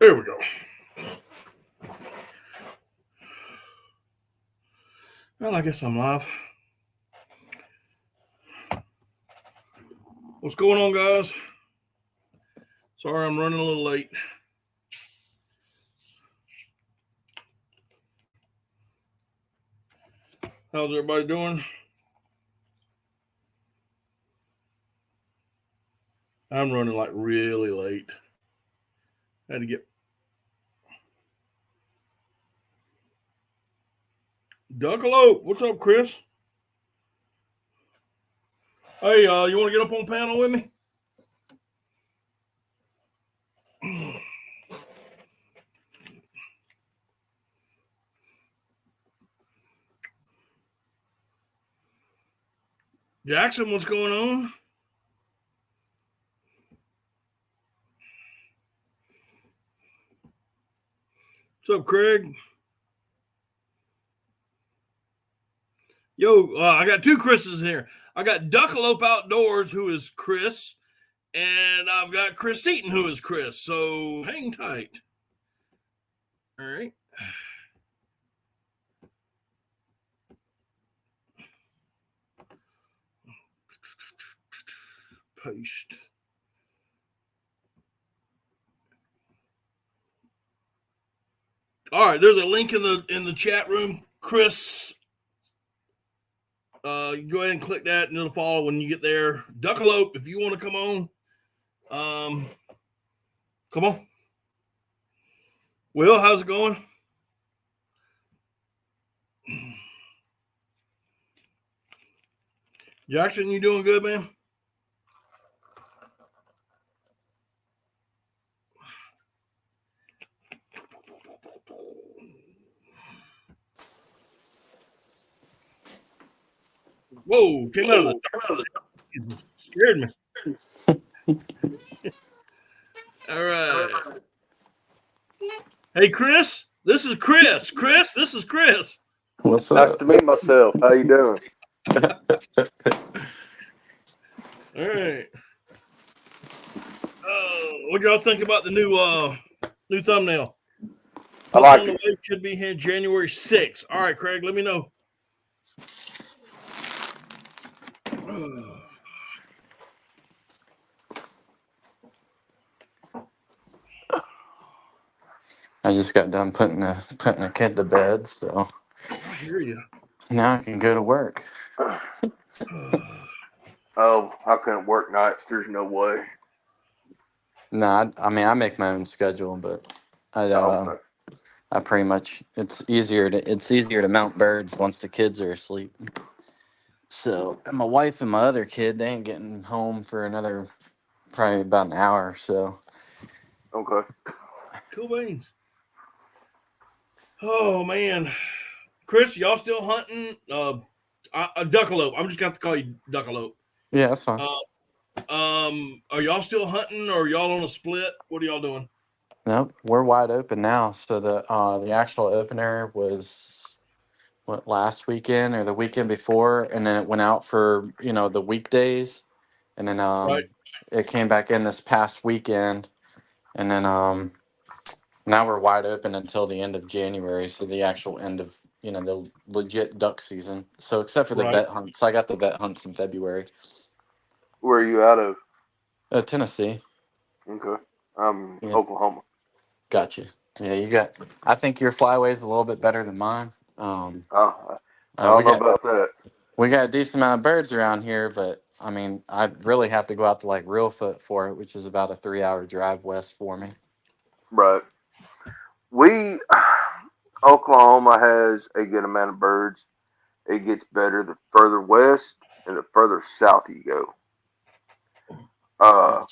There we go. Well, I guess I'm live. What's going on, guys? Sorry, I'm running a little late. How's everybody doing? I'm running like really late. Had to get Duckalope. What's up, Chris? Hey, you want to get up on panel with me? Jackson, what's going on? What's up, Craig? Yo, I got two Chris's here. I got Duckalope Outdoors, who is Chris, and I've got Chris Eaton, who is Chris. So hang tight. All right. Paste. All right, there's a link in the chat room, Chris. Go ahead and click that, and it'll follow when you get there. Duckalope, if you want to come on, come on. Will, how's it going? Jackson, you doing good, man? Whoa, came out of the dark. Scared me. All right. Hey, Chris. This is Chris. Chris, this is Chris. What's Nice up? to meet myself. How you doing? All right. What y'all think about the new thumbnail? I like on the it. way, should be here January 6th. All right, Craig, let me know. I just got done putting a kid to bed, so I hear you. now I can go to work. Oh, I couldn't work nights. There's no way. No, I mean I make my own schedule, but Okay. I pretty much it's easier to mount birds once the kids are asleep. So and my wife and my other kid, they ain't getting home for another probably about an hour or so. Okay. Cool beans. Oh man, Chris, y'all still hunting? Duckalope. I'm just gonna have to call you Duckalope. Yeah, that's fine. Are y'all still hunting, or y'all on a split? What are y'all doing? Nope, we're wide open now. So the actual opener was what last weekend or the weekend before, and then it went out for the weekdays, and then Right. it came back in this past weekend, and then now we're wide open until the end of January, so the actual end of the legit duck season. So except for the Right. vet hunts, I got the vet hunts in February. Where are you out of? Tennessee. Okay. I'm Yeah, Oklahoma. gotcha. Yeah, you got. I think your flyway's a little bit better than mine. I We don't know got about that. a decent amount of birds around here, but I mean, I really have to go out to like Reelfoot for it, which is about a 3-hour drive west for me. Right. We Oklahoma has a good amount of birds. It gets better the further west and the further south you go. Uh,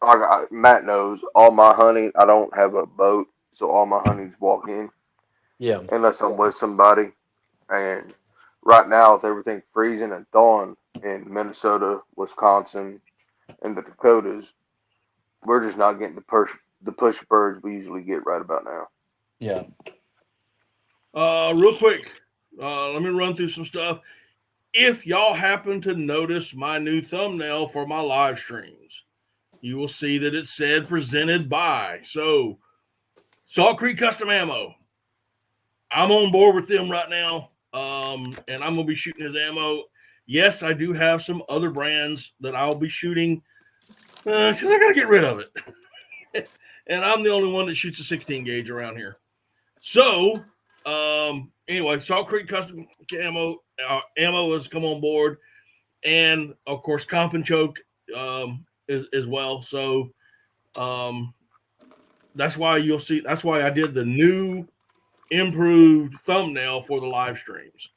Gotcha. Matt knows all my hunting. I don't have a boat, so all my hunting's walk in Yeah. unless I'm with somebody. And right now, with everything freezing and thawing in Minnesota, Wisconsin, and the Dakotas, we're just not getting the push birds we usually get right about now. Yeah. Real quick, let me run through some stuff. If y'all happen to notice my new thumbnail for my live streams, you will see that it said presented by. So, Salt Creek Custom Ammo. I'm on board with them right now, and I'm going to be shooting his ammo. Yes, I do have some other brands that I'll be shooting because I got to get rid of it. And I'm the only one that shoots a 16 gauge around here. So, anyway, Salt Creek Custom Ammo has come on board, and of course, Comp and Choke as well. So, that's why you'll see. That's why I did the new improved thumbnail for the live streams.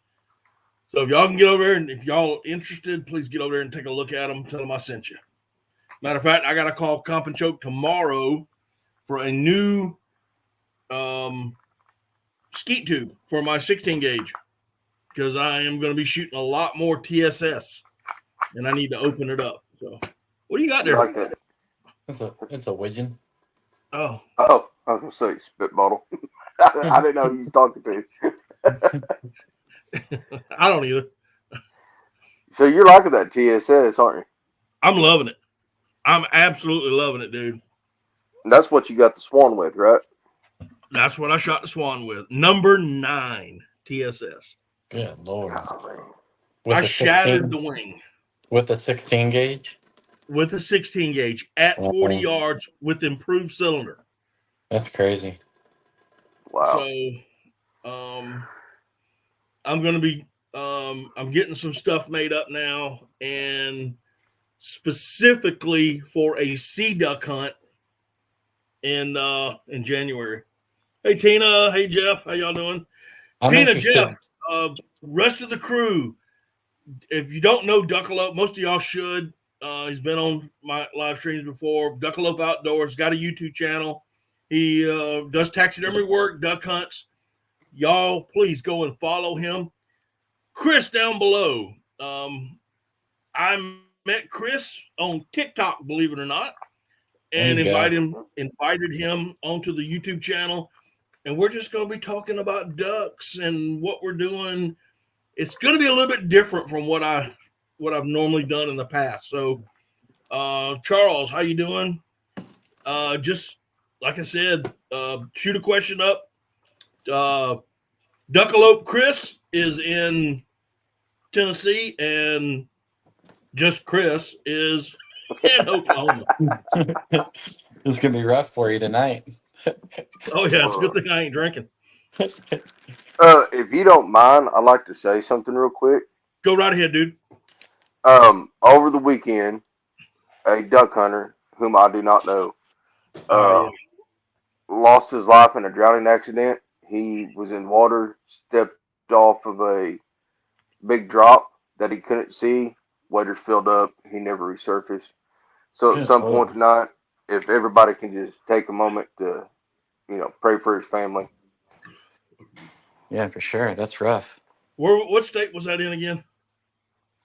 So if y'all can get over there, and if y'all interested, please get over there and take a look at them. Tell them I sent you. Matter of fact, I got to call Comp and Choke tomorrow for a new skeet tube for my 16 gauge because I am going to be shooting a lot more TSS, and I need to open it up. So, what do you got there? Like that. It's a widgeon. Oh, I was gonna say spit bottle. I didn't know who you was talking to. I don't either. So you're liking that TSS, aren't you? I'm loving it. I'm absolutely loving it, dude. That's what you got the Swan with, right? That's what I shot the Swan with. Number 9 TSS. Good Lord. Golly. I shattered the wing with the 16 gauge. with a 16 gauge at 40 Uh-oh. yards with improved cylinder. That's crazy. Wow. So, I'm going to be, I'm getting some stuff made up now, and specifically for a sea duck hunt in January. Hey, Tina. Hey, Jeff. How y'all doing? I'm Tina, interested. Jeff, rest of the crew. If you don't know Duckalope, most of y'all should. He's been on my live streams before. Duckalope Outdoors, got a YouTube channel. He does taxidermy work, duck hunts. Y'all, please go and follow him. Chris down below. I met Chris on TikTok, believe it or not, and invited him onto the YouTube channel. And we're just going to be talking about ducks and what we're doing. It's going to be a little bit different from what I've normally done in the past. So, Charles, how you doing? Just like I said, shoot a question up. Duckalope Chris is in Tennessee, and just Chris is in Oklahoma. It's gonna be rough for you tonight. Oh yeah, it's a good thing I ain't drinking. If you don't mind, I'd like to say something real quick. Go right ahead, dude. Over the weekend, a duck hunter whom I do not know lost his life in a drowning accident. He was in water, stepped off of a big drop that he couldn't see. Waders filled up. He never resurfaced. So at some point tonight, if everybody can just take a moment to, pray for his family. Yeah, for sure. That's rough. What state was that in again?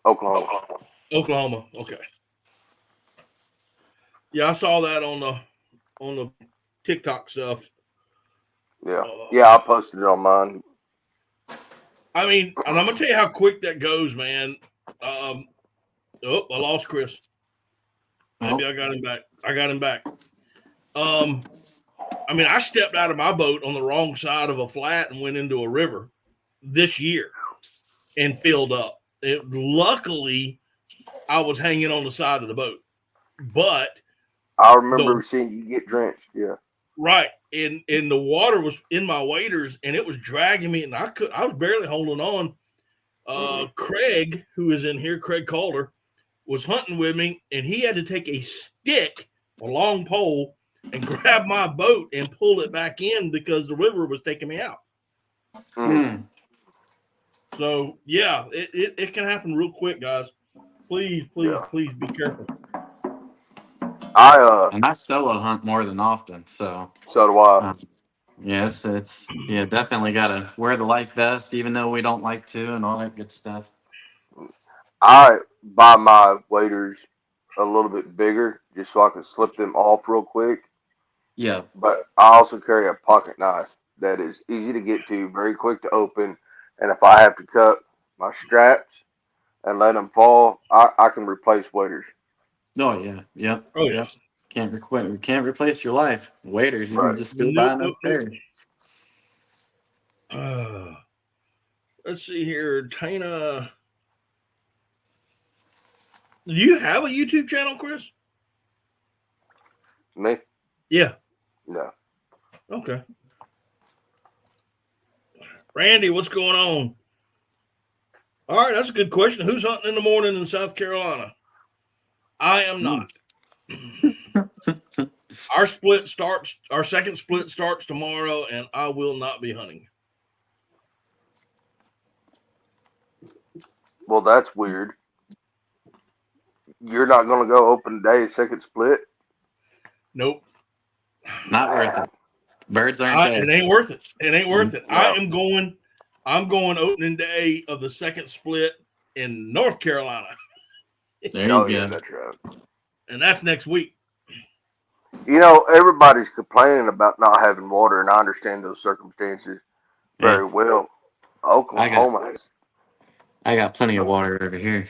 Oklahoma. Oklahoma. Okay. Yeah, I saw that on the TikTok stuff. Yeah. I posted it on mine. I mean, and I'm gonna tell you how quick that goes, man. I lost Chris. Maybe I got him back. I mean, I stepped out of my boat on the wrong side of a flat and went into a river this year and filled up. Luckily, I was hanging on the side of the boat, but I remember seeing you get drenched. Yeah. Right. And the water was in my waders and it was dragging me, and I was barely holding on. Craig, who is in here, Craig Calder, was hunting with me, and he had to take a stick, a long pole, and grab my boat and pull it back in because the river was taking me out. So yeah, it can happen real quick, guys. Please be careful. And I solo hunt more than often, so do I. Yes, it's definitely gotta wear the life vest, even though we don't like to, and all that good stuff. I buy my waders a little bit bigger just so I can slip them off real quick. Yeah. But I also carry a pocket knife that is easy to get to, very quick to open, and if I have to cut my straps and let them fall, I can replace waders. Oh yeah. Yep. Oh yeah. Yep. Can't replace your life. Waiters, you can Right. just still buy Nope, another nope, pair. nope. Let's see here, Tana. Do you have a YouTube channel, Chris? Me? Yeah. No. Okay. Randy, what's going on? All right, that's a good question. Who's hunting in the morning in South Carolina? I am not. Our second split starts tomorrow, and I will not be hunting. Well, that's weird. You're not going to go open day second split? Nope. Not worth it. Birds aren't there. It ain't worth it. It ain't worth it. No. I'm going opening day of the second split in North Carolina. There you Oh, go. yeah, that's right. And that's next week. You know, everybody's complaining about not having water, and I understand those circumstances very well. Oklahoma has. I got plenty of water over here.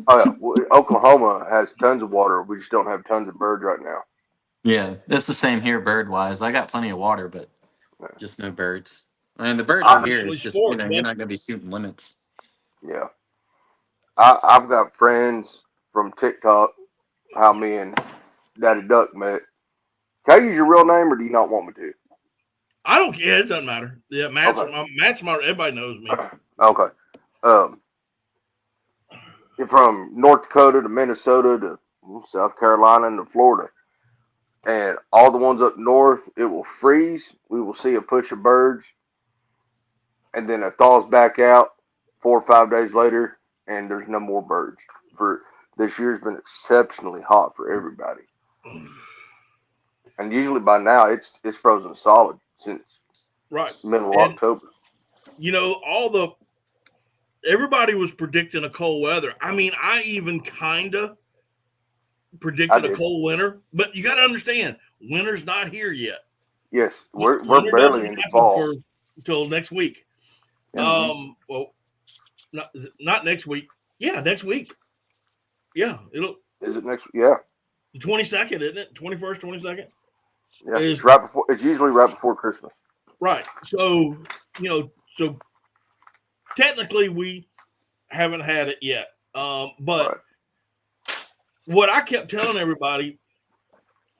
Oh yeah, well, Oklahoma has tons of water. We just don't have tons of birds right now. Yeah, it's the same here bird wise. I got plenty of water, but just no birds. I mean, the birds I- are here. It's just, you're not going to be shooting limits. Yeah, I've got friends from TikTok. How me and Daddy Duck met. Can I use your real name, or do you not want me to? I don't care. It doesn't matter. Yeah, Matt's Okay. everybody knows me. Okay. From North Dakota to Minnesota to South Carolina and to Florida. And all the ones up north, it will freeze. We will see a push of birds. And then it thaws back out 4 or 5 days later, and there's no more birds. For this year's been exceptionally hot for everybody. And usually by now it's frozen solid since middle of October. You know, everybody was predicting a cold weather. I mean, I even kind of predicted a cold winter, but you got to understand, winter's not here yet. Yes, we're barely into fall until next week. Mm-hmm. Well, not next week. Yeah, next week. Yeah, Is it next? Yeah, the 22nd, isn't it? 21st, 22nd. Yeah, it's right before. It's usually right before Christmas. Right. So so technically we haven't had it yet. But what I kept telling everybody,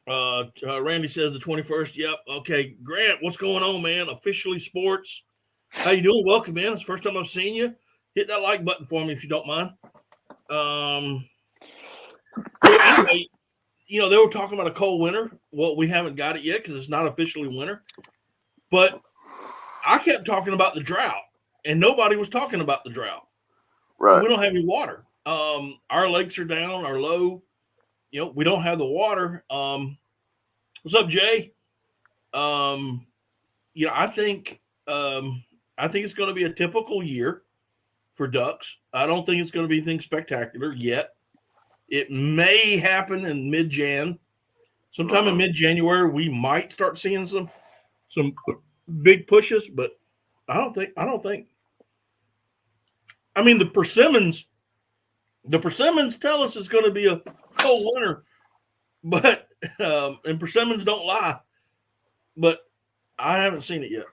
Randy says the 21st. Yep. Okay. Grant, what's going on, man? Officially Sports. How you doing? Welcome, man. It's the first time I've seen you. Hit that like button for me if you don't mind. So anyway, they were talking about a cold winter. Well, we haven't got it yet because it's not officially winter. But I kept talking about the drought, and nobody was talking about the drought. Right. We don't have any water. Our lakes are down, are low. We don't have the water. What's up, Jay? I think it's going to be a typical year for ducks. I don't think it's going to be anything spectacular yet. It may happen in mid-Jan. Sometime in mid-January, we might start seeing some big pushes, but I don't think. I mean, the persimmons tell us it's going to be a cold winter, but and persimmons don't lie. But I haven't seen it yet.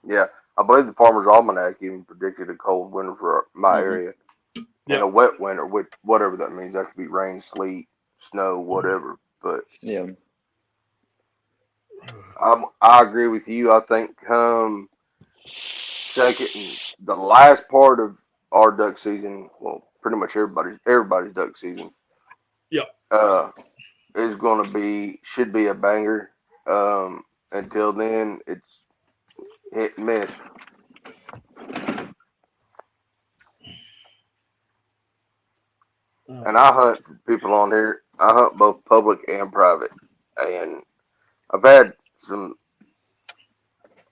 Yeah, I believe the Farmer's Almanac even predicted a cold winter for my area, and a wet winter, with whatever that means. That could be rain, sleet, snow, whatever. But yeah, I agree with you. I think the last part of our duck season, well, pretty much everybody's duck season. Yeah. Is should be a banger. Until then, it's hit and miss. And I hunt people on here. I hunt both public and private, and I've had some.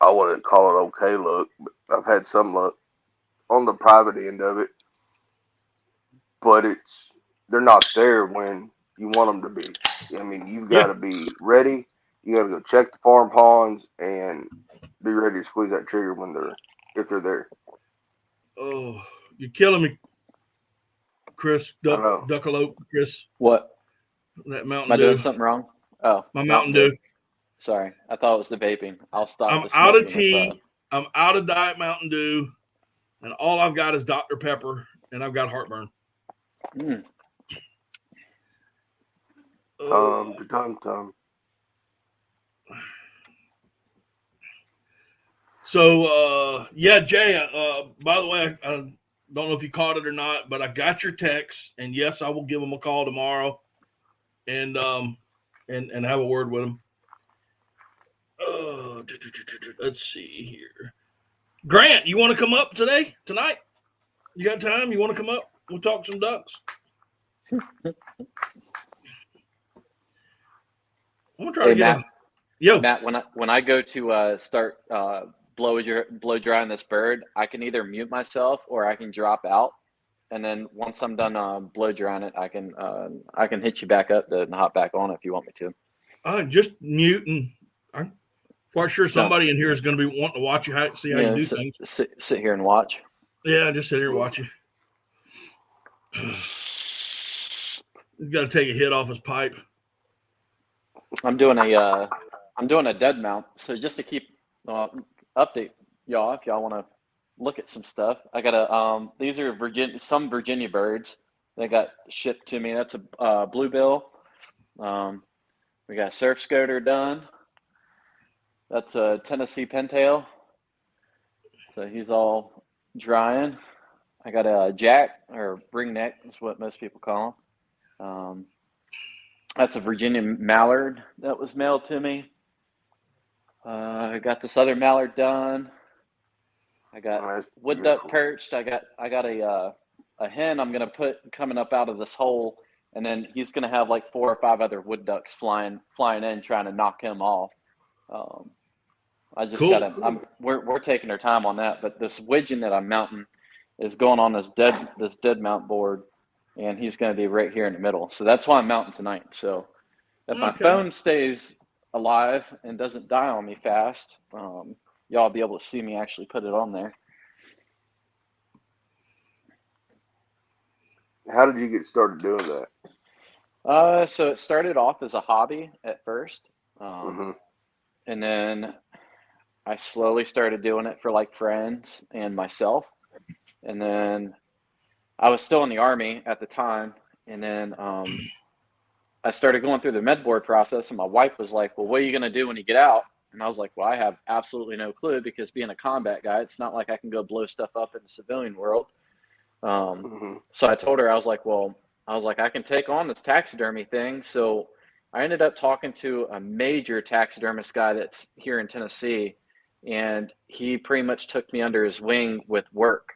I wouldn't call it okay luck, but I've had some luck on the private end of it. But they're not there when you want them to be. I mean, you've got to be ready. You got to go check the farm ponds and be ready to squeeze that trigger if they're there. Oh, you're killing me, Chris. Duckalope, Chris. What? That Mountain Am I Dew. doing something wrong? Oh, My Mountain Dew. Sorry, I thought it was the vaping. I'll stop I'm the out of smoking. tea. I'm out of Diet Mountain Dew, and all I've got is Dr. Pepper, and I've got heartburn. Tom. So, yeah, Jay, by the way, I don't know if you caught it or not, but I got your text, and yes, I will give him a call tomorrow and have a word with him. Let's see here. Grant, you want to come up tonight? You got time? You want to come up? We'll talk some ducks. I'm gonna try to get Matt, when I go to start blow drying this bird, I can either mute myself or I can drop out, and then once I'm done blow drying it, I can hit you back up to hop back on if you want me to. Just mute, and I'm quite sure somebody in here is going to be wanting to watch you see how you do things. Sit here and watch. Yeah, just sit here and watch you. He's got to take a hit off his pipe. I'm doing a dead mount. So just to keep update y'all, if y'all want to look at some stuff, I got these are some Virginia birds that got shipped to me. That's a bluebill. We got surf scoter done. That's a Tennessee pintail. So he's all drying. I got a jack or ringneck is what most people call him. That's a Virginia mallard that was mailed to me. I got this other mallard done. I got wood duck perched. I got a hen I'm gonna put coming up out of this hole, and then he's gonna have like 4 or 5 other wood ducks flying in trying to knock him off. I just gotta. We're taking our time on that, but this widgeon that I'm mounting is going on this dead mount board. And he's going to be right here in the middle. So that's why I'm mounting tonight. So if my phone stays alive and doesn't die on me fast, y'all will be able to see me actually put it on there. How did you get started doing that? So it started off as a hobby at first. And then I slowly started doing it for like friends and myself. And then I was still in the Army at the time, and then I started going through the med board process, and my wife was like, well, what are you going to do when you get out? And I was like, well, I have absolutely no clue, because being a combat guy, it's not like I can go blow stuff up in the civilian world. So I told her, I was like, I can take on this taxidermy thing. So I ended up talking to a major taxidermist guy that's here in Tennessee, and he pretty much took me under his wing with work,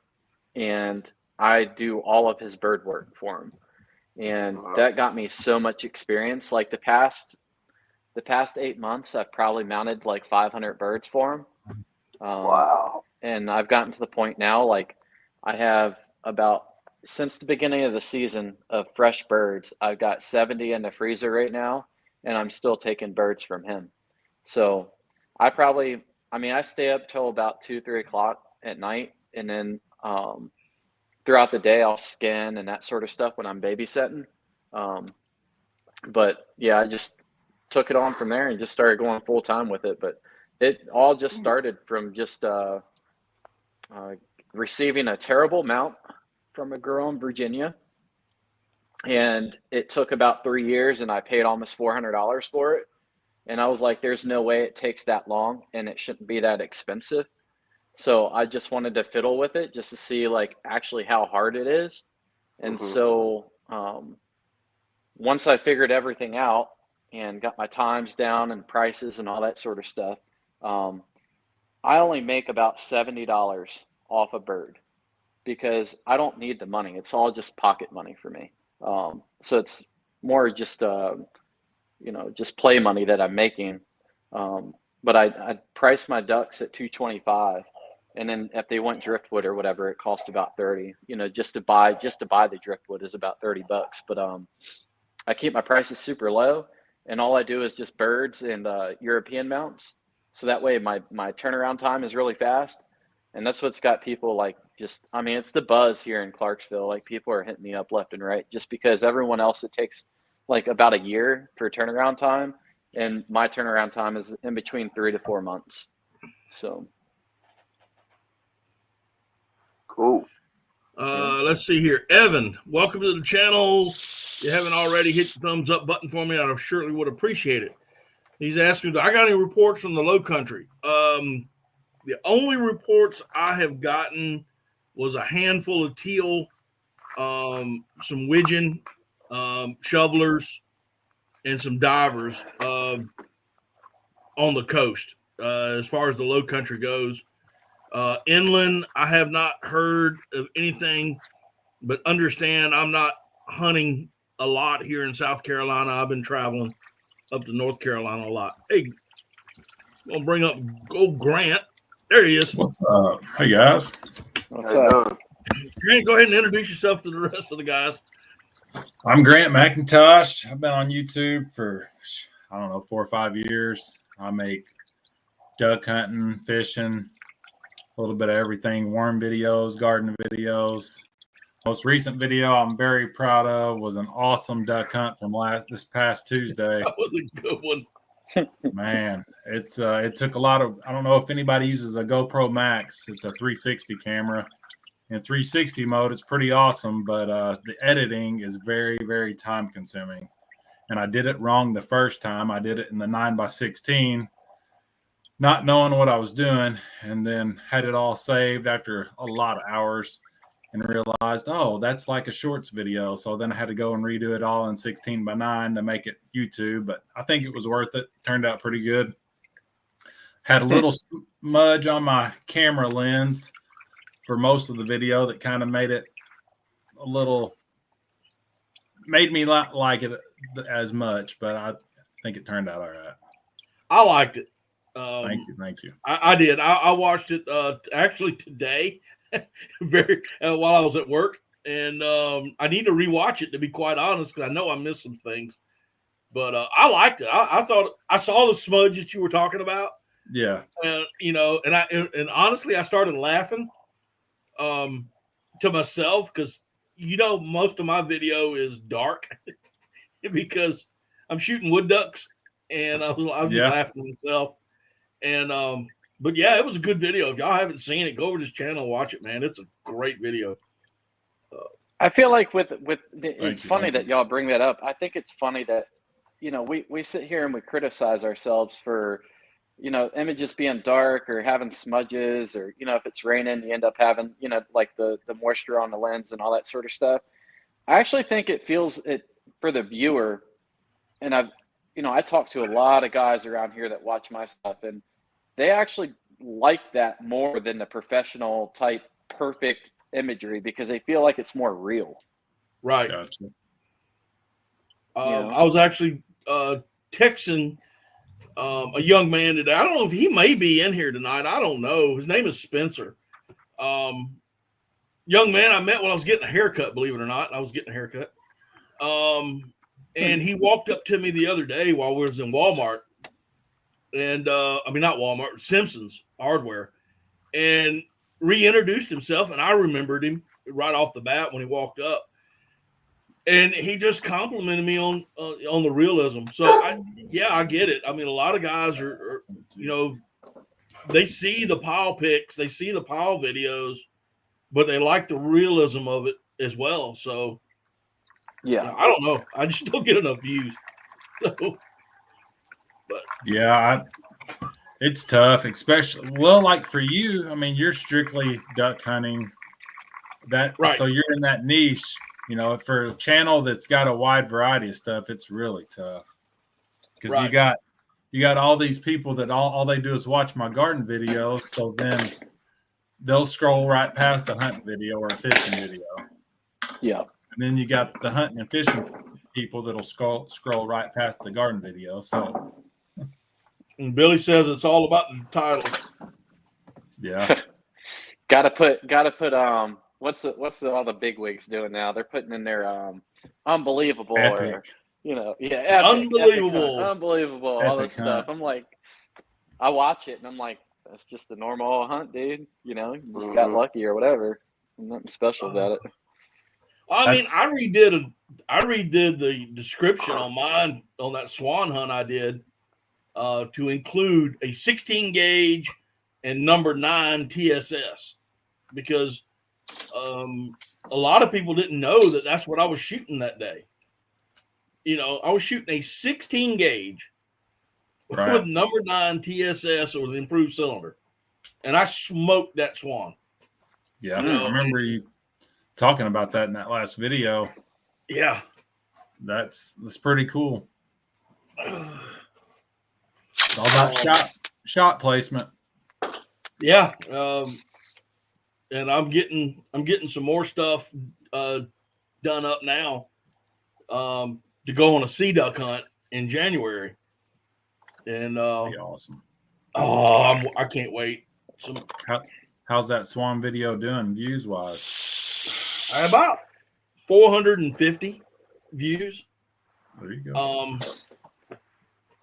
and I do all of his bird work for him. And that got me so much experience. Like the past 8 months, I've probably mounted like 500 birds for him. Wow. And I've gotten to the point now, like I have about, since the beginning of the season of fresh birds, I've got 70 in the freezer right now, and I'm still taking birds from him. So I stay up till about 2-3 o'clock at night, and then throughout the day I'll skin and that sort of stuff when I'm babysitting. But yeah, I just took it on from there and just started going full time with it. But it all just started from just receiving a terrible mount from a girl in Virginia. And it took about 3 years, and I paid almost $400 for it. And I was like, there's no way it takes that long, and it shouldn't be that expensive. So I just wanted to fiddle with it just to see like actually how hard it is. And so once I figured everything out and got my times down and prices and all that sort of stuff, I only make about $70 off a bird, because I don't need the money. It's all just pocket money for me. So it's more just, just play money that I'm making. But I priced my ducks at $225. And then if they want driftwood or whatever, it cost about $30. Just to buy the driftwood is about $30. But I keep my prices super low, and all I do is just birds and European mounts. So that way my turnaround time is really fast. And that's what's got people like it's the buzz here in Clarksville. Like people are hitting me up left and right, just because everyone else, it takes like about a year for turnaround time. and my turnaround time is in between 3 to 4 months. So Cool. Let's see here. Evan, welcome to the channel. If you haven't already, hit the thumbs up button for me. I surely would appreciate it. He's asking, I got any reports from the low country? The only reports I have gotten was a handful of teal, some widgeon, shovelers, and some divers on the coast. As far as the low country goes, inland, I have not heard of anything, but understand I'm not hunting a lot here in South Carolina. I've been traveling up to North Carolina a lot. Hey, I'm gonna bring up old Grant. There he is. What's up? Hey guys. what's How you up? doing? Grant, go ahead and introduce yourself to the rest of the guys. I'm Grant McIntosh. I've been on YouTube for, I don't know, 4 or 5 years. I make duck hunting, fishing, a little bit of everything, worm videos, garden videos. Most recent video I'm very proud of was an awesome duck hunt from this past Tuesday. That was a good one. Man, it took a lot of, I don't know if anybody uses a GoPro Max. It's a 360 camera. In 360 mode, it's pretty awesome, but the editing is very, very time consuming. And I did it wrong the first time. I did it in the 9x16, not knowing what I was doing, and then had it all saved after a lot of hours and realized, oh, that's like a shorts video. So then I had to go and redo it all in 16:9 to make it YouTube, but I think it was worth it. Turned out pretty good. Had a little smudge on my camera lens for most of the video that kind of made it a little, made me not like it as much, but I think it turned out all right. I liked it. Thank you. I did. I watched it actually today, very while I was at work, and I need to rewatch it to be quite honest because I know I missed some things. But I liked it. I thought I saw the smudge that you were talking about. Yeah. And honestly, I started laughing to myself because most of my video is dark because I'm shooting wood ducks, and I was just laughing to myself. And but yeah, it was a good video. If y'all haven't seen it, go over to this channel and watch it, man. It's a great video. I feel like it's funny that y'all bring that up. I think it's funny that we sit here and we criticize ourselves for images being dark or having smudges, or if it's raining you end up having like the moisture on the lens and all that sort of stuff. I actually think it feels it for the viewer, and I talk to a lot of guys around here that watch my stuff, and they actually like that more than the professional type perfect imagery because they feel like it's more real. Right. Gotcha. I was actually texting a young man today. I don't know if he may be in here tonight. I don't know. His name is Spencer. Young man I met when I was getting a haircut, believe it or not. I was getting a haircut. And he walked up to me the other day while we was in Walmart. And not Walmart, Simpson's Hardware. And reintroduced himself. And I remembered him right off the bat when he walked up. And he just complimented me on the realism. So I get it. I mean, a lot of guys are they see the pile pics, they see the pile videos, but they like the realism of it as well. So yeah, I don't know. I just don't get enough views. So, but yeah, it's tough, especially like for you. I mean, you're strictly duck hunting. Right. So you're in that niche. For a channel that's got a wide variety of stuff, it's really tough because you got all these people that all they do is watch my garden videos. So then they'll scroll right past the hunting video or a fishing video. Yeah. And then you got the hunting and fishing people that'll scroll right past the garden video. So. And Billy says it's all about the titles. Yeah. Gotta put what's all the big wigs doing now? They're putting in their unbelievable Epic. or epic, Unbelievable. unbelievable, all this stuff. I'm like, I watch it and I'm like, that's just a normal hunt, dude. You just got lucky or whatever. Nothing special about it. I mean, I redid the description on that swan hunt I did to include a 16 gauge and number 9 TSS, because a lot of people didn't know that that's what I was shooting that day. You know, I was shooting a 16 gauge Right. with number 9 TSS or the improved cylinder, and I smoked that Swan. Yeah, You know, I remember you talking about that in that last video. Yeah, That's pretty cool. It's all about shot placement. yeah. And I'm getting some more stuff done up now to go on a sea duck hunt in January, and Be awesome. I can't wait. How's that Swan video doing views wise? About 450 views. There you go.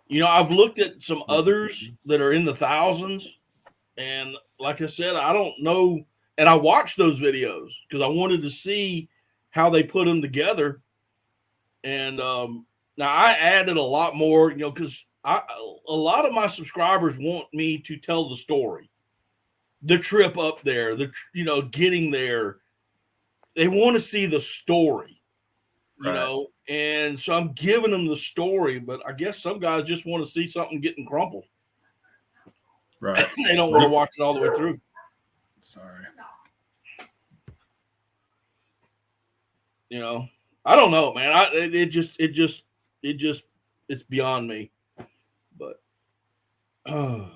You know, I've looked at some others that are in the thousands, and like I said, I don't know. And I watched those videos because I wanted to see how they put them together. And now I added a lot more, you know, because a lot of my subscribers want me to tell the story, the trip up there, getting there. They want to see the story, you know, and so I'm giving them the story. But I guess some guys just want to see something getting crumpled. Right. They don't want to watch it all the way through. Sorry. You know, I don't know, man. It's beyond me. But I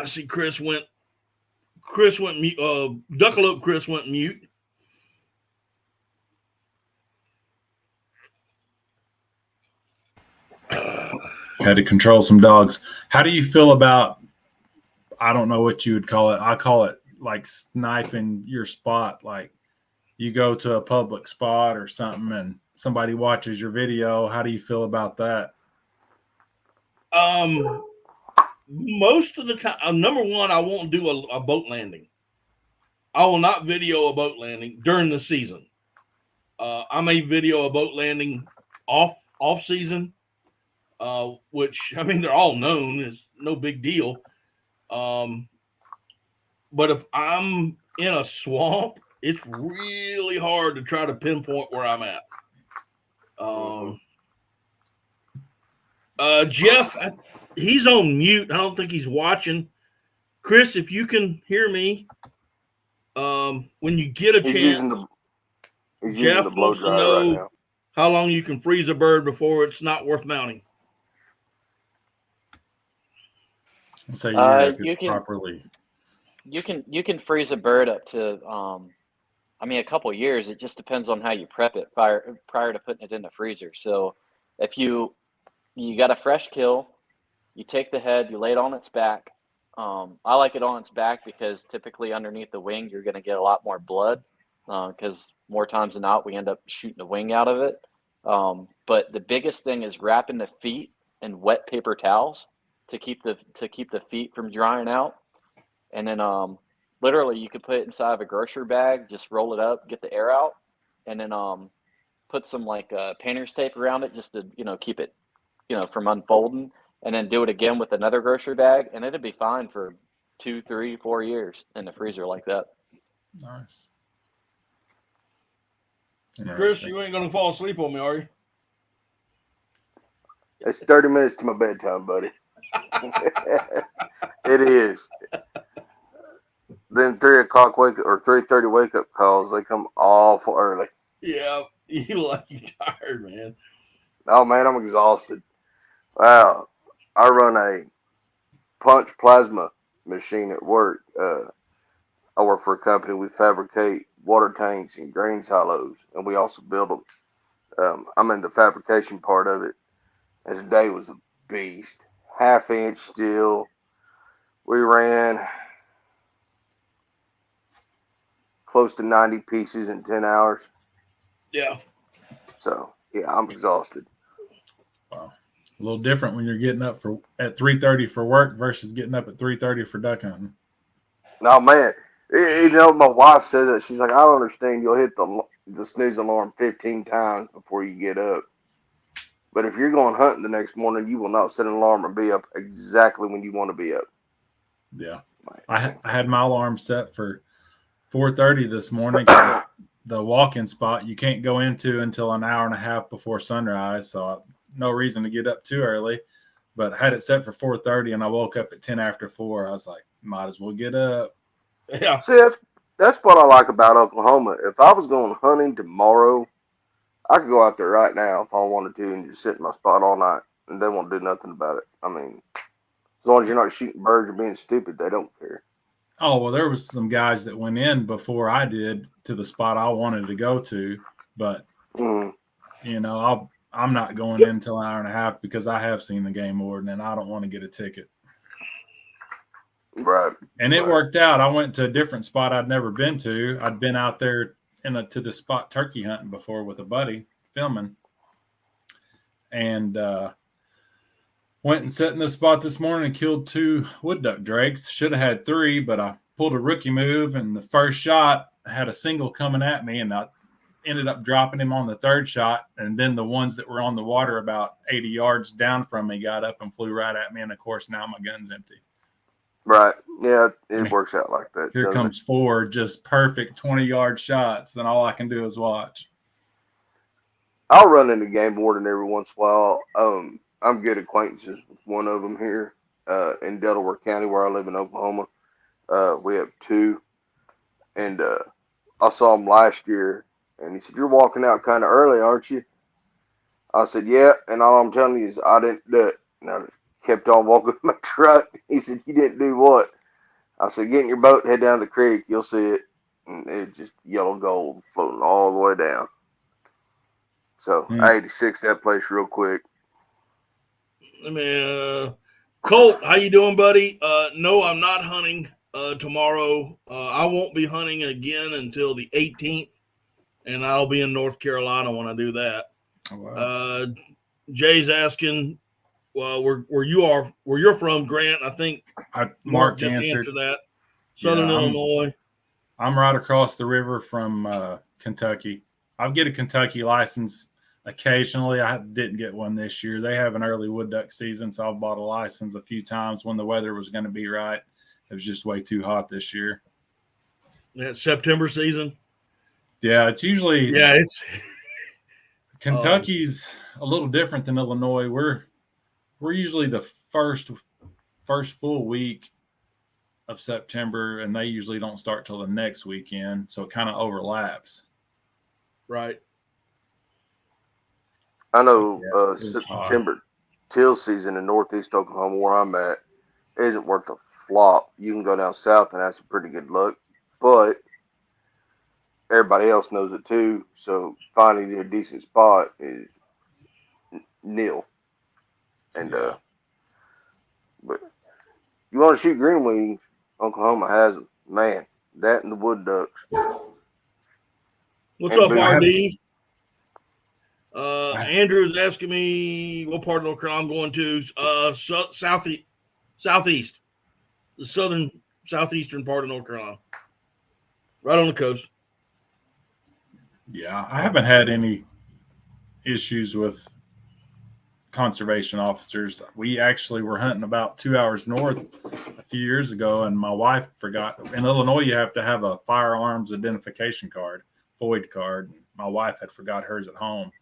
see Chris went mute. Duckalope Chris went mute. Had to control some dogs. How do you feel about, I don't know what you would call it. I call it like sniping your spot. Like you go to a public spot or something and somebody watches your video. How do you feel about that? Most of the time, number one, I won't do a boat landing. I will not video a boat landing during the season. I may video a boat landing off season, which, I mean, they're all known. It's no big deal. But if I'm in a swamp, it's really hard to try to pinpoint where I'm at. Jeff, he's on mute. I don't think he's watching. Chris, if you can hear me, when you get a chance, Jeff wants to know how long you can freeze a bird before it's not worth mounting. So if it's properly. You can freeze a bird up to a couple of years. It just depends on how you prep it prior to putting it in the freezer. So if you got a fresh kill, you take the head, you lay it on its back. I like it on its back because typically underneath the wing you're going to get a lot more blood because more times than not we end up shooting the wing out of it. But the biggest thing is wrapping the feet in wet paper towels to keep the feet from drying out. And then literally you could put it inside of a grocery bag, just roll it up, get the air out, and then put some painter's tape around it just to, keep it, from unfolding, and then do it again with another grocery bag, and it'd be fine for 2, 3, 4 years in the freezer like that. Nice. Chris, you ain't going to fall asleep on me, are you? It's 30 minutes to my bedtime, buddy. It is. Then 3 o'clock 3:30 wake up calls, they come awful early. Yeah, you tired, man. Oh man, I'm exhausted. Wow, I run a punch plasma machine at work. I work for a company. We fabricate water tanks and grain silos, and we also build them. I'm in the fabrication part of it. And today was a beast. 1/2-inch steel. We ran close to 90 pieces in 10 hours. Yeah. So, yeah, I'm exhausted. Wow. A little different when you're getting up at 3:30 for work versus getting up at 3:30 for duck hunting. No, man. My wife said that. She's like, I don't understand. You'll hit the snooze alarm 15 times before you get up. But if you're going hunting the next morning, you will not set an alarm and be up exactly when you want to be up. Yeah. I had my alarm set for 4:30 this morning because the walk-in spot you can't go into until an hour and a half before sunrise. So no reason to get up too early. But I had it set for 4:30 and I woke up at 10 after 4. I was like, might as well get up. Yeah. See, that's what I like about Oklahoma. If I was going hunting tomorrow, I could go out there right now if I wanted to and just sit in my spot all night, and they won't do nothing about it. I mean, as long as you're not shooting birds or being stupid, they don't care. Oh, well, there was some guys that went in before I did to the spot I wanted to go to, but you know, I'm not going in until an hour and a half because I have seen the game warden and I don't want to get a ticket. Right. And it worked out. I went to a different spot I'd never been to. I'd been out there to the spot turkey hunting before with a buddy filming, and went and sat in the spot this morning and killed 2 wood duck drakes. Should have had 3, but I pulled a rookie move, and the first shot had a single coming at me, and I ended up dropping him on the 3rd shot. And then the ones that were on the water about 80 yards down from me got up and flew right at me. And of course, now my gun's empty. Right. Yeah, it works out like that. Here comes 4 just perfect 20-yard shots, and all I can do is watch. I'll run into game warden every once in a while. I'm good acquaintances with one of them here in Delaware County, where I live in Oklahoma. We have 2, and I saw him last year, and he said, "You're walking out kind of early, aren't you?" I said, "Yeah," and all I'm telling you is I didn't do it. And I kept on walking my truck. He said, "You didn't do what?" I said, "Get in your boat, head down the creek, you'll see it." And it's just yellow gold floating all the way down. So 86 that place real quick. I mean, Colt, how you doing, buddy? No, I'm not hunting tomorrow. I won't be hunting again until the 18th, and I'll be in North Carolina when I do that. Oh, wow. Jay's asking, well, where you're from, Grant? I think Mark just answered that. Southern Illinois. I'm right across the river from Kentucky. I'll get a Kentucky license occasionally. I didn't get one this year. They have an early wood duck season, so I've bought a license a few times when the weather was going to be right. It was just way too hot this year. Yeah, September season. Yeah, it's usually it's Kentucky's a little different than Illinois. We're usually the first full week of September, and they usually don't start till the next weekend, so it kind of overlaps. Right. I know September teal season in northeast Oklahoma, where I'm at, isn't worth a flop. You can go down south and have some pretty good luck, but everybody else knows it too. So finding a decent spot is nil. And but you want to shoot green wings, Oklahoma has them. Man, that and the wood ducks. What's up, RD? Andrew's asking me what part of North Carolina I'm going to. Southeast, the southeastern part of North Carolina, right on the coast. Yeah, I haven't had any issues with conservation officers. We actually were hunting about 2 hours north a few years ago, and my wife forgot. In Illinois, you have to have a firearms identification card, FOID card. My wife had forgot hers at home,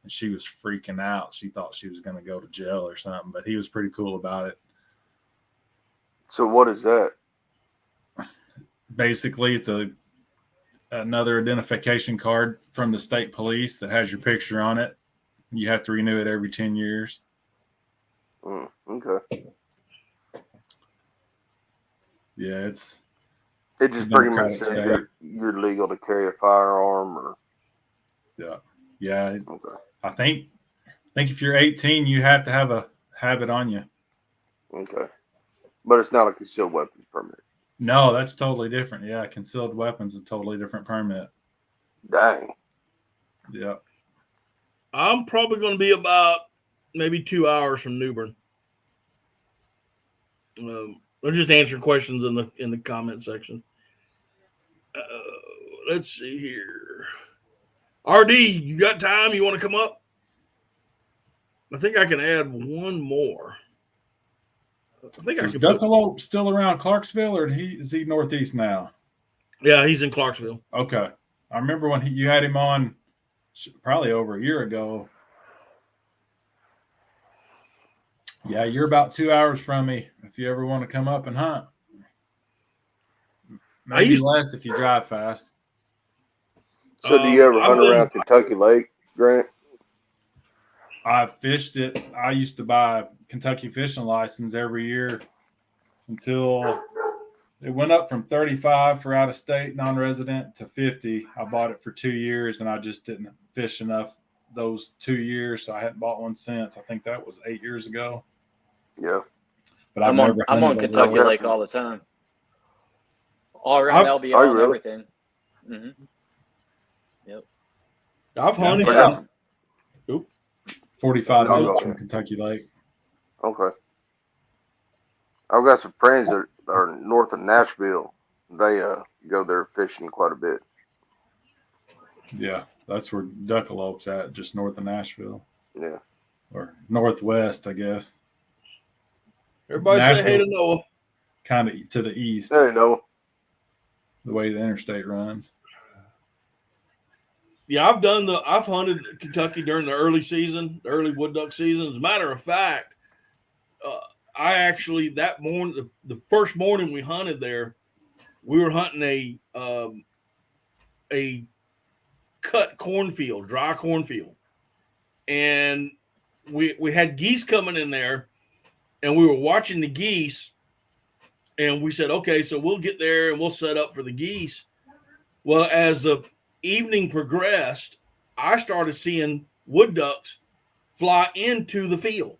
and she was freaking out. She thought she was going to go to jail or something, but he was pretty cool about it. So what is that? Basically, it's another identification card from the state police that has your picture on it. You have to renew it every 10 years. Okay. Yeah, it just pretty much says that you're legal to carry a firearm, or yeah. Okay. I think if you're 18, you have to have it on you. Okay, but it's not a concealed weapons permit. No, that's totally different. Yeah, concealed weapons is a totally different permit. Dang. Yeah. I'm probably going to be about maybe 2 hours from New Bern. I'm just answering questions in the comment section. Let's see here. RD, you got time? You want to come up? I think I can add one more. I think So I is can put, Duckalope still around Clarksville, or is he northeast now? yeah, he's in Clarksville. Okay, I remember when you had him on probably over a year ago. Yeah, you're about 2 hours from me. If you ever want to come up and hunt, maybe less if you drive fast. So do you ever I've hunt around Kentucky Lake, Grant? I fished it. I used to buy a Kentucky fishing license every year until it went up from 35 for out of state non-resident to 50. I bought it for 2 years and I just didn't fish enough those 2 years, so I hadn't bought one since. I think that was 8 years ago. Yeah. But I'm on Kentucky over. Lake all the time. All around LBL and really? everything. Mm-hmm. Yep. I've hunted. Yeah. 45 No, minutes go from ahead. Kentucky Lake. Okay. I've got some friends that are north of Nashville. They go there fishing quite a bit. Yeah, that's where Duckalope's at, just north of Nashville. Yeah. Or northwest, I guess. Everybody say hey to Noah. Kind of to the east, Hey, Noah. the way the interstate runs. Yeah, I've hunted Kentucky during the early season, the early wood duck season. As a matter of fact, I actually that morning, the first morning we hunted there, we were hunting a cut cornfield, dry cornfield, and we had geese coming in there, and we were watching the geese, and we said, okay, so we'll get there and we'll set up for the geese. Well, as the evening progressed, I started seeing wood ducks fly into the field.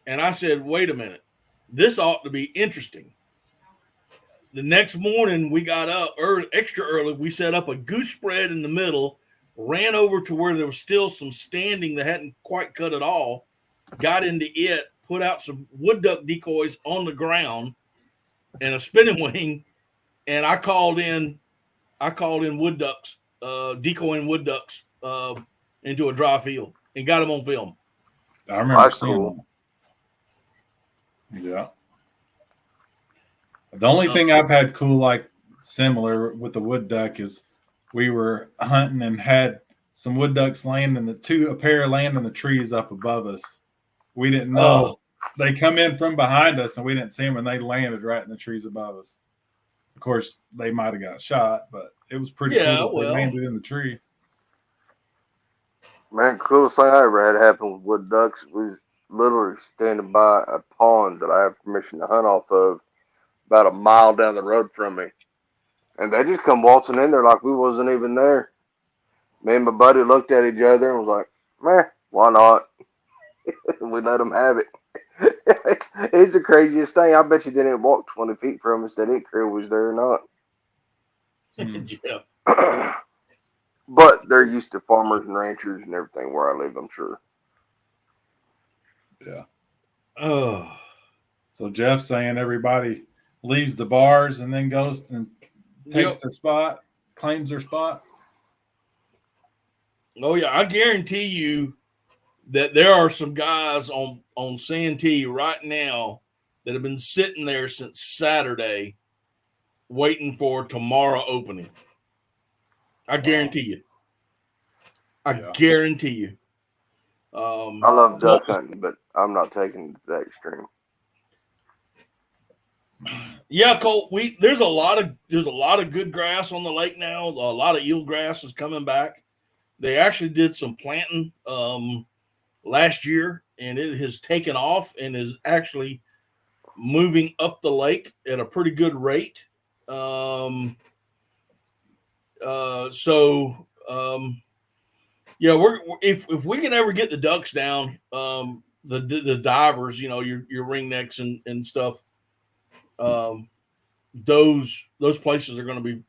And I said, wait a minute, this ought to be interesting. The next morning, we got up extra early. We set up a goose spread in the middle, ran over to where there was still some standing that hadn't quite cut at all, got into it, put out some wood duck decoys on the ground and a spinning wing, and I called in wood ducks, decoying wood ducks into a dry field and got them on film. I remember That's seeing cool. them. Yeah. The only thing I've had cool, like similar with the wood duck, is we were hunting and had some wood ducks laying in a pair laying in the trees up above us. We didn't know. They come in from behind us and we didn't see them, and they landed right in the trees above us. Of course, they might have got shot, but it was pretty cool. They landed in the tree. Man, coolest thing I ever had happen with wood ducks was literally standing by a pond that I have permission to hunt off of about a mile down the road from me. And they just come waltzing in there like we wasn't even there. Me and my buddy looked at each other and was like, man, why not? We let them have it. It's the craziest thing. I bet you didn't walk 20 feet from us that it crew was there or not. Yeah. But they're used to farmers and ranchers and everything where I live, I'm sure. Yeah. Oh. So Jeff's saying everybody leaves the bars and then goes and takes their spot, claims their spot. Oh yeah, I guarantee you that there are some guys on Santee right now that have been sitting there since Saturday waiting for tomorrow opening. I guarantee you. I guarantee you. I love duck hunting, but I'm not taking it to that extreme. Yeah, Colt. There's a lot of good grass on the lake now. A lot of eel grass is coming back. They actually did some planting last year, and it has taken off and is actually moving up the lake at a pretty good rate. Yeah, if we can ever get the ducks down, the divers, you know, your ringnecks and stuff, those places are going to be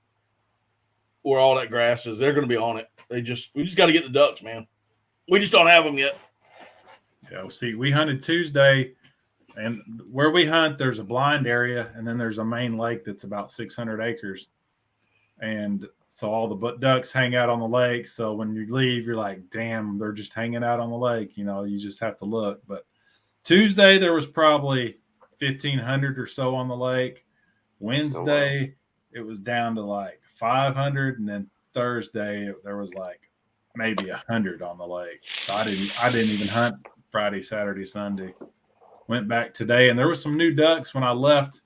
where all that grass is. They're going to be on it. We just got to get the ducks, man. We just don't have them yet. Yeah, well, see, we hunted Tuesday, and where we hunt, there's a blind area, and then there's a main lake that's about 600 acres. And So all the ducks hang out on the lake. So when you leave, you're like, damn, they're just hanging out on the lake. You just have to look. But Tuesday, there was probably 1,500 or so on the lake. Wednesday, it was down to like 500. And then Thursday, there was like maybe 100 on the lake. So I didn't even hunt Friday, Saturday, Sunday. Went back today, and there was some new ducks when I left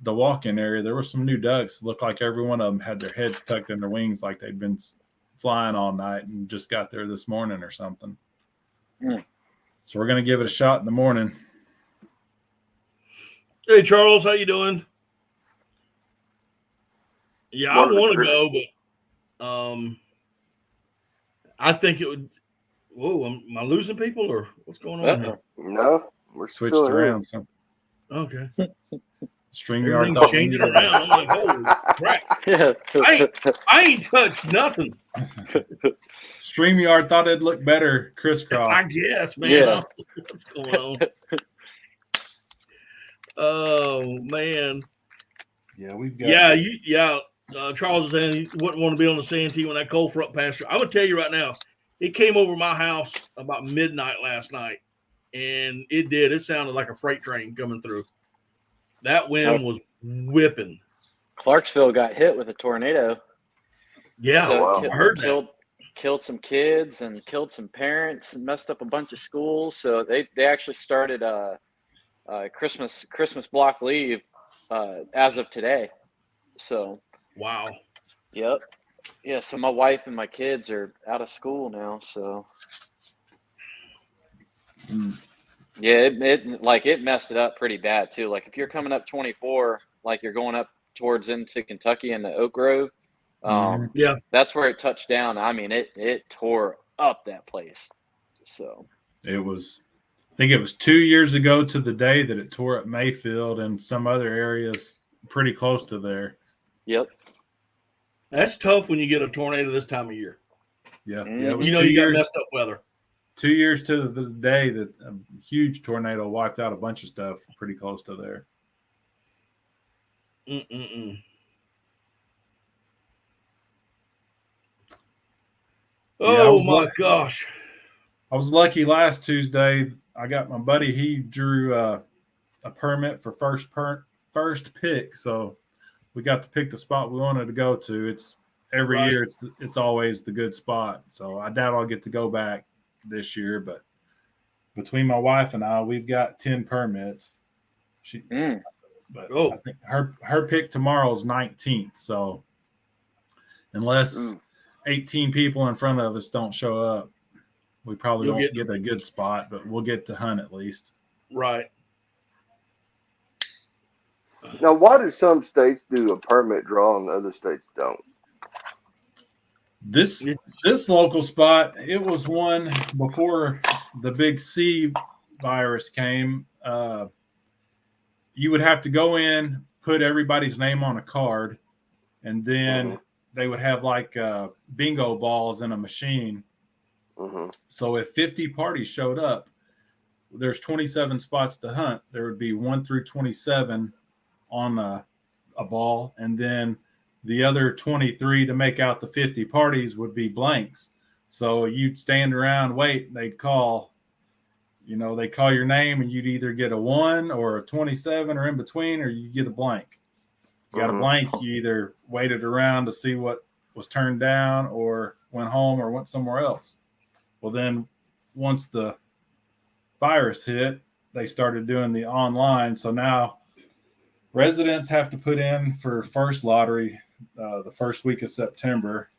the walk-in area. There were some new ducks. Looked like every one of them had their heads tucked in their wings like they'd been flying all night and just got there this morning or something. So we're going to give it a shot in the morning. Hey, Charles, how you doing? Yeah, I want to go, but I think it would. Whoa, am I losing people or what's going on here? No, we're Switched still here. around. So Okay. StreamYard Everything's changing around. I'm like, holy crap. Yeah. I ain't touched nothing. StreamYard thought it'd look better I crisscross. guess, man. Yeah. What's going on? Oh, man. Yeah, we've got. Yeah. Charles is saying he wouldn't want to be on the Santee when that cold front pasture. I'm going to tell you right now, it came over my house about midnight last night, and it did. It sounded like a freight train coming through. That wind was whipping. Clarksville got hit with a tornado. Yeah, So I heard that. Killed some kids and killed some parents and messed up a bunch of schools. So they actually started Christmas block leave as of today. So Wow. yep. Yeah, so my wife and my kids are out of school now, so yeah, it messed it up pretty bad too. Like if you're coming up 24, like you're going up towards into Kentucky and the Oak Grove, Yeah. that's where it touched down. I mean, it tore up that place. So I think it was 2 years ago to the day that it tore up Mayfield and some other areas pretty close to there. yep. That's tough when you get a tornado this time of year. Yeah, Mhm. yeah. It was You know, 2 you got years. messed up weather. 2 years to the day that a huge tornado wiped out a bunch of stuff pretty close to there. Oh, my gosh. I was lucky last Tuesday. I got my buddy. He drew a permit for first pick, so we got to pick the spot we wanted to go to. It's every Right. year. It's always the good spot. So I doubt I'll get to go back this year. But between my wife and I, we've got 10 permits. But I think her pick tomorrow is 19th. So unless 18 people in front of us don't show up, we probably won't get a good spot, but we'll get to hunt at least. Right. Now, why do some states do a permit draw and other states don't? This local spot, it was one before the big C virus came. You would have to go in, put everybody's name on a card, and then they would have like bingo balls in a machine. So if 50 parties showed up, there's 27 spots to hunt. There would be 1 through 27 on a ball, and then the other 23 to make out the 50 parties would be blanks. So you'd stand around, wait, they'd call, they call your name, and you'd either get a 1 or a 27 or in between, or you get a blank. You got a blank, you either waited around to see what was turned down or went home or went somewhere else. Well, then once the virus hit, they started doing the online. So now residents have to put in for first lottery the first week of September.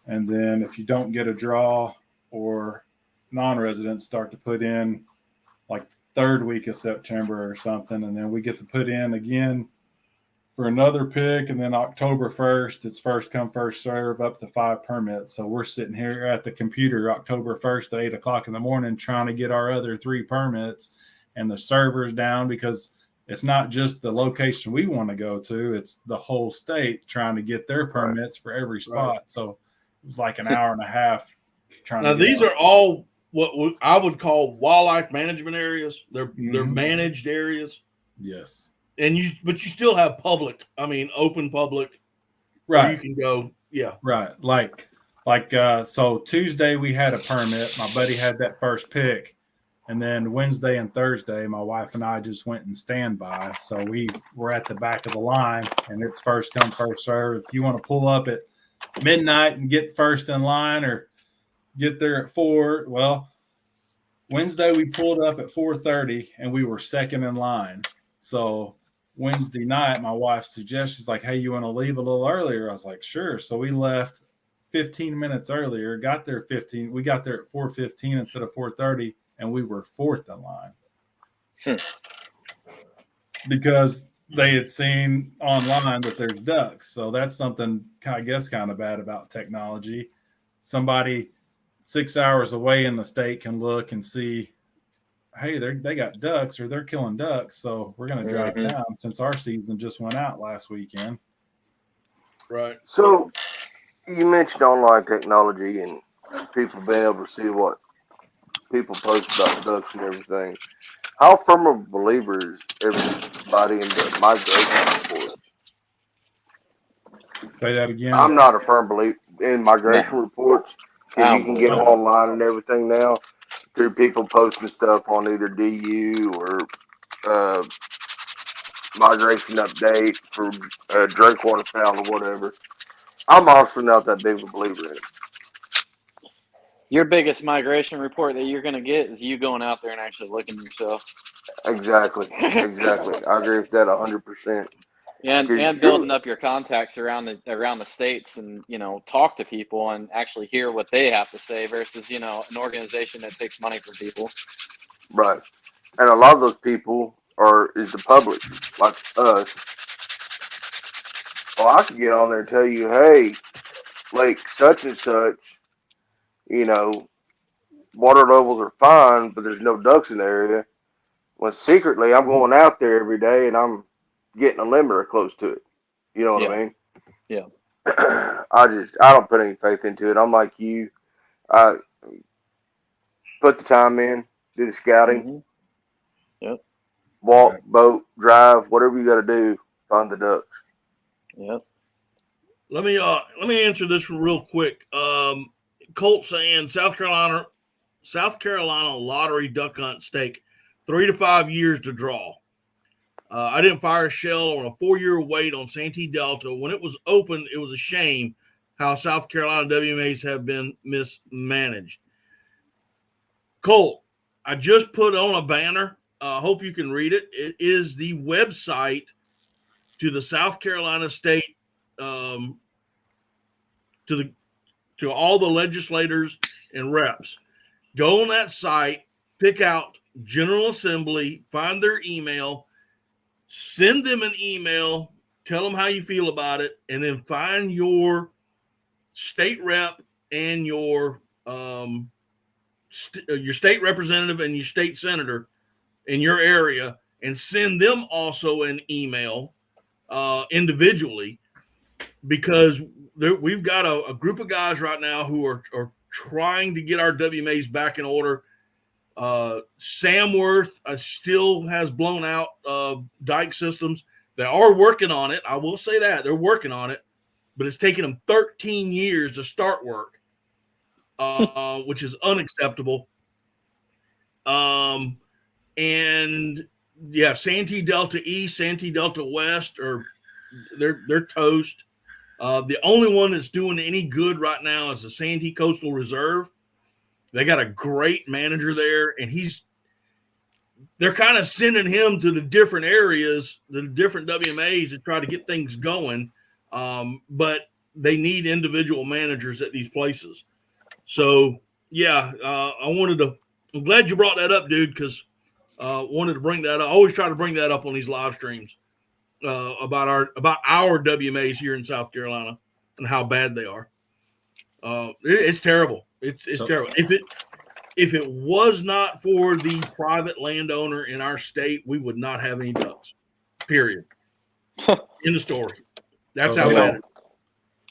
And then if you don't get a draw, or non-residents start to put in like third week of September or something. And then we get to put in again for another pick. And then October 1st, it's first come, first serve, up to 5 permits. So we're sitting here at the computer October 1st at 8 o'clock in the morning trying to get our other 3 permits, and the server's down because it's not just the location we want to go to, it's the whole state trying to get their permits for every spot. Right. So it was like an hour and a half trying now, to get these are all what I would call wildlife management areas. They're managed areas. Yes. But you still have public, open public. where Right. you can go. Yeah. Right. So Tuesday we had a permit. My buddy had that first pick. And then Wednesday and Thursday, my wife and I just went and standby. So we were at the back of the line, and it's first come, first serve. If you want to pull up at midnight and get first in line or get there at 4, well, Wednesday we pulled up at 4:30 and we were second in line. So Wednesday night, my wife suggests, she's like, hey, you want to leave a little earlier? I was like, sure. So we left 15 minutes earlier, got there we got there at 4:15 instead of 4:30, and we were fourth in line. Because they had seen online that there's ducks. So that's something I guess kind of bad about technology. Somebody 6 hours away in the state can look and see, hey, they got ducks or they're killing ducks. So we're going to drive down since our season just went out last weekend. Right. So you mentioned online technology and people being able to see what people post about ducks and everything. How firm a believer is everybody in the migration reports? Say that again. I'm not a firm believer in migration reports because you can get them online and everything now through people posting stuff on either DU or migration update for Drake waterfowl or whatever. I'm also not that big of a believer in it. Your biggest migration report that you're going to get is you going out there and actually looking yourself. Exactly. I agree with that 100%. And building up your contacts around the states, and talk to people and actually hear what they have to say versus an organization that takes money from people. Right, and a lot of those people is the public, like us. Well, I could get on there and tell you, hey, Lake such and such, water levels are fine, but there's no ducks in the area. When secretly I'm going out there every day and I'm getting a limiter close to it. You know what I mean? Yeah. I don't put any faith into it. I'm like you. I put the time in, do the scouting. Mm-hmm. Yep. Walk, boat, drive, whatever you got to do, find the ducks. Yep. Let me answer this real quick. Colt saying South Carolina lottery duck hunt stake, 3 to 5 years to draw. I didn't fire a shell on a 4-year wait on Santee Delta. When it was open, it was a shame how South Carolina WMAs have been mismanaged. Colt, I just put on a banner. I hope you can read it. It is the website to the South Carolina State, to all the legislators and reps. Go on that site, pick out General Assembly, find their email, send them an email, tell them how you feel about it, and then find your state rep and your state representative and your state senator in your area, and send them also an email individually, because we've got a group of guys right now who are trying to get our WMAs back in order. Samworth still has blown out dike systems. They are working on it. I will say that they're working on it, but it's taken them 13 years to start work, which is unacceptable. And yeah, Santee Delta East, Santee Delta West they're toast. The only one that's doing any good right now is the Santee Coastal Reserve. They got a great manager there, and they're kind of sending him to the different areas, the different WMAs to try to get things going. But they need individual managers at these places. So yeah, I'm glad you brought that up, dude, because wanted to bring that up. I always try to bring that up on these live streams about our WMAs here in South Carolina and how bad they are. It's terrible. It's terrible. If it was not for the private landowner in our state, we would not have any ducks. Period. In the story. That's how bad it is.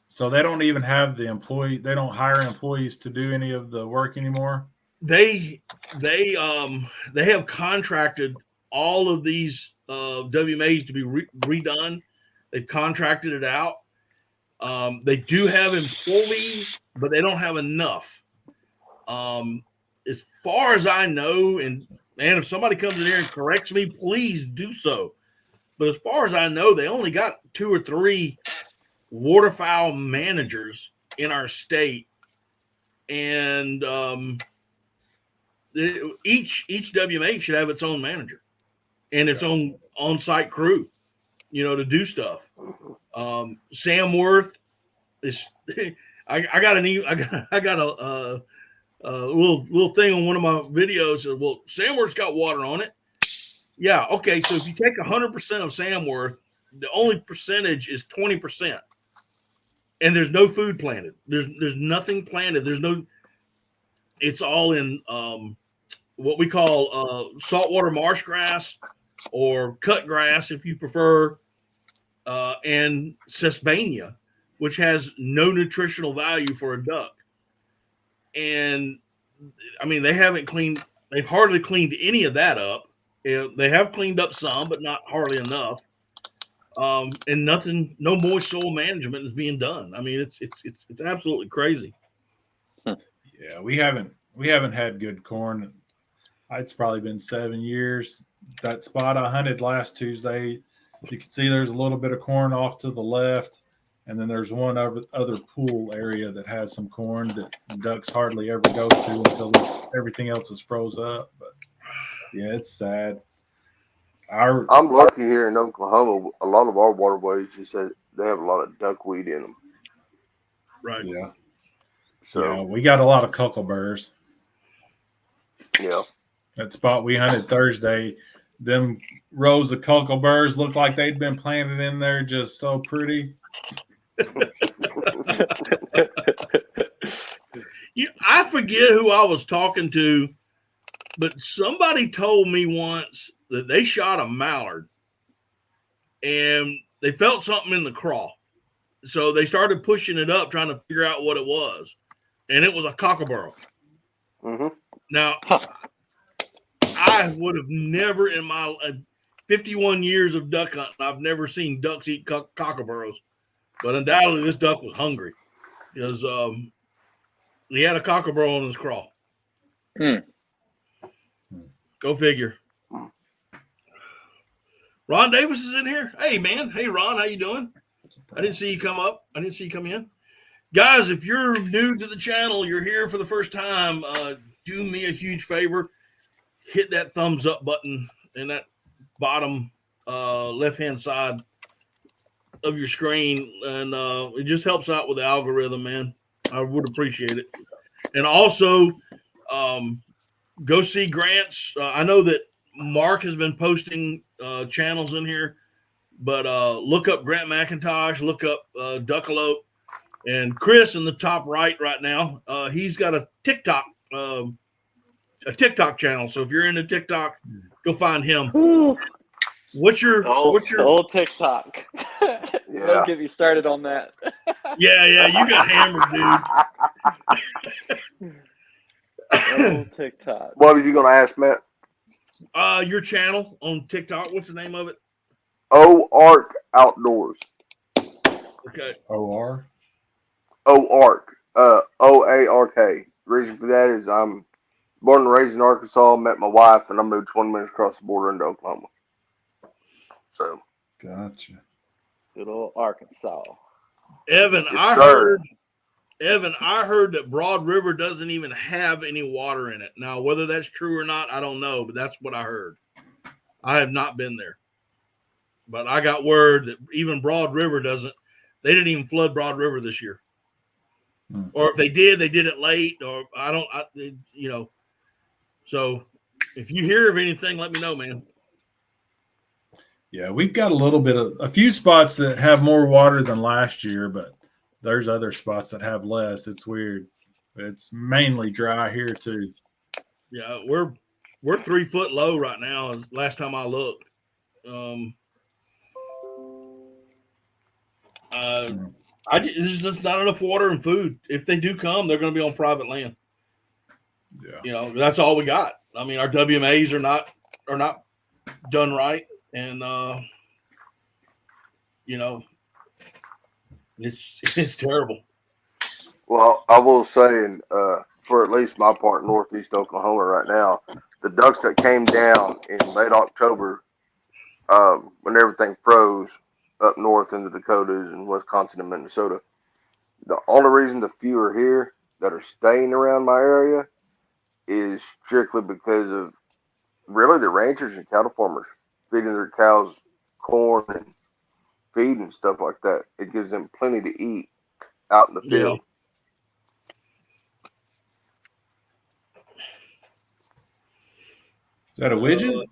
So they don't even have they don't hire employees to do any of the work anymore? They have contracted all of these WMAs to be redone. They've contracted it out. They do have employees, but they don't have enough. As far as I know, and man, if somebody comes in here and corrects me, please do so. But as far as I know, they only got 2 or 3 waterfowl managers in our state, and each WMA should have its own manager and its own on-site crew, to do stuff. Sam Worth is. I got a little thing on one of my videos. Well, Sam Worth's got water on it. Yeah. Okay. So if you take 100% of Sam Worth, the only percentage is 20%, and there's no food planted. There's nothing planted. It's all in what we call saltwater marsh grass or cut grass, if you prefer, and Sesbania, which has no nutritional value for a duck. And I mean, they've hardly cleaned any of that up. They have cleaned up some, but not hardly enough. And no moist soil management is being done. I mean, it's absolutely crazy. Yeah, we haven't had good corn. It's probably been 7 years. That spot I hunted last Tuesday, you can see there's a little bit of corn off to the left, and then there's one other pool area that has some corn that ducks hardly ever go to until everything else is froze up. But yeah, it's sad. I'm lucky here in Oklahoma. A lot of our waterways, you said they have a lot of duckweed in them. Right. Yeah. So yeah, we got a lot of cuckleburrs. yeah. That spot we hunted Thursday, them rows of cuckleburrs looked like they'd been planted in there, just so pretty. I forget who I was talking to, but somebody told me once that they shot a mallard and they felt something in the craw. So they started pushing it up, trying to figure out what it was. And it was a cocklebur. Mm-hmm. Now, I would have never in my 51 years of duck hunting, I've never seen ducks eat cockleburs. But undoubtedly, this duck was hungry because he had a cocklebur on his craw. Go figure. Ron Davis is in here. Hey, man. Hey, Ron. How you doing? I didn't see you come up. I didn't see you come in. Guys, if you're new to the channel, you're here for the first time, do me a huge favor. Hit that thumbs up button in that bottom left-hand side of your screen, and it just helps out with the algorithm, man. I would appreciate it. And also, go see Grant's. I know that Mark has been posting channels in here, but look up Grant McIntosh, look up Duckalope, and Chris in the top right now. He's got a TikTok channel. So if you're into TikTok, go find him. What's your old TikTok? Yeah. Don't get me started on that. Yeah, you got hammered, dude. Old TikTok. What was you gonna ask, Matt? Your channel on TikTok. What's the name of it? O-Ark Outdoors. Okay. OR? O-Ark. O-A-R-K. The reason for that is I'm born and raised in Arkansas, met my wife, and I moved 20 minutes across the border into Oklahoma. So. Gotcha. Good old Arkansas. Evan, Yes, I sir. heard that Broad River doesn't even have any water in it. Now, whether that's true or not, I don't know, but that's what I heard. I have not been there. But I got word that even Broad River they didn't even flood Broad River this year. Or if they did it late, or So if you hear of anything, let me know, man. Yeah, we've got a few spots that have more water than last year, but there's other spots that have less. It's weird. It's mainly dry here too. Yeah, we're 3 foot low right now. Last time I looked, there's just not enough water and food. If they do come, they're going to be on private land. Yeah, That's all we got. I mean, our WMAs are not done right, and It's terrible. Well, I will say, and for at least my part, northeast Oklahoma right now, the ducks that came down in late October, when everything froze up north in the Dakotas and Wisconsin and Minnesota, the only reason the few are here that are staying around my area is strictly because of really the ranchers and cattle farmers feeding their cows corn and feed and stuff like that. It gives them plenty to eat out in the Yeah. field. Is that a widget?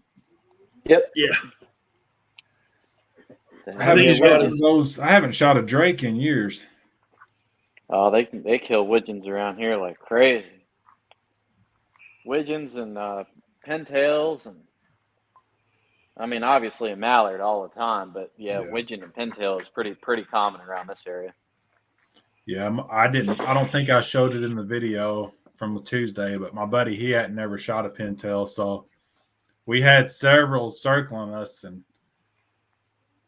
Yep. Yeah. I haven't he's shot got those. I haven't shot a drake in years. Oh, they kill widgeons around here like crazy. Widgeons and pintails, and I mean obviously a mallard all the time, but yeah. Widgeon and pintail is pretty common around this area. Yeah, I don't think I showed it in the video from the Tuesday, but my buddy, he hadn't never shot a pintail, so we had several circling us, and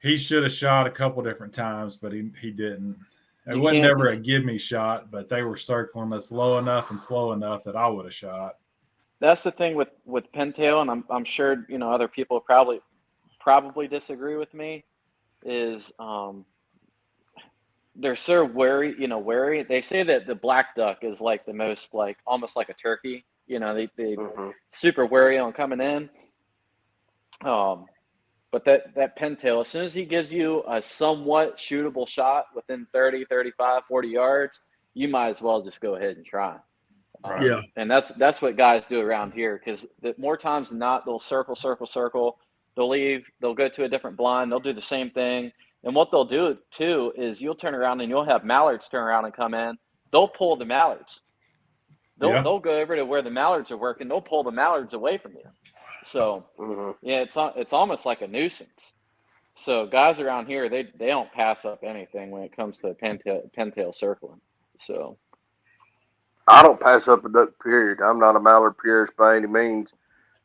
he should have shot a couple different times, but he didn't. It You wasn't can't- never a give me shot, but they were circling us low enough and slow enough that I would have shot. That's the thing with pintail, and I'm sure other people probably disagree with me. Is they're so wary. They say that the black duck is like the most like almost like a turkey. They Mhm. super wary on coming in. But that pintail, as soon as he gives you a somewhat shootable shot within 30, 35, 40 yards, you might as well just go ahead and try. Right. Yeah. And that's what guys do around here, because more times than not, they'll circle. They'll leave. They'll go to a different blind. They'll do the same thing. And what they'll do too is you'll turn around and you'll have mallards turn around and come in. They'll pull the mallards. They'll go over to where the mallards are working. They'll pull the mallards away from you. So Mhm. yeah, it's almost like a nuisance. So guys around here, they don't pass up anything when it comes to pintail circling. So I don't pass up a duck, period. I'm not a mallard purist by any means.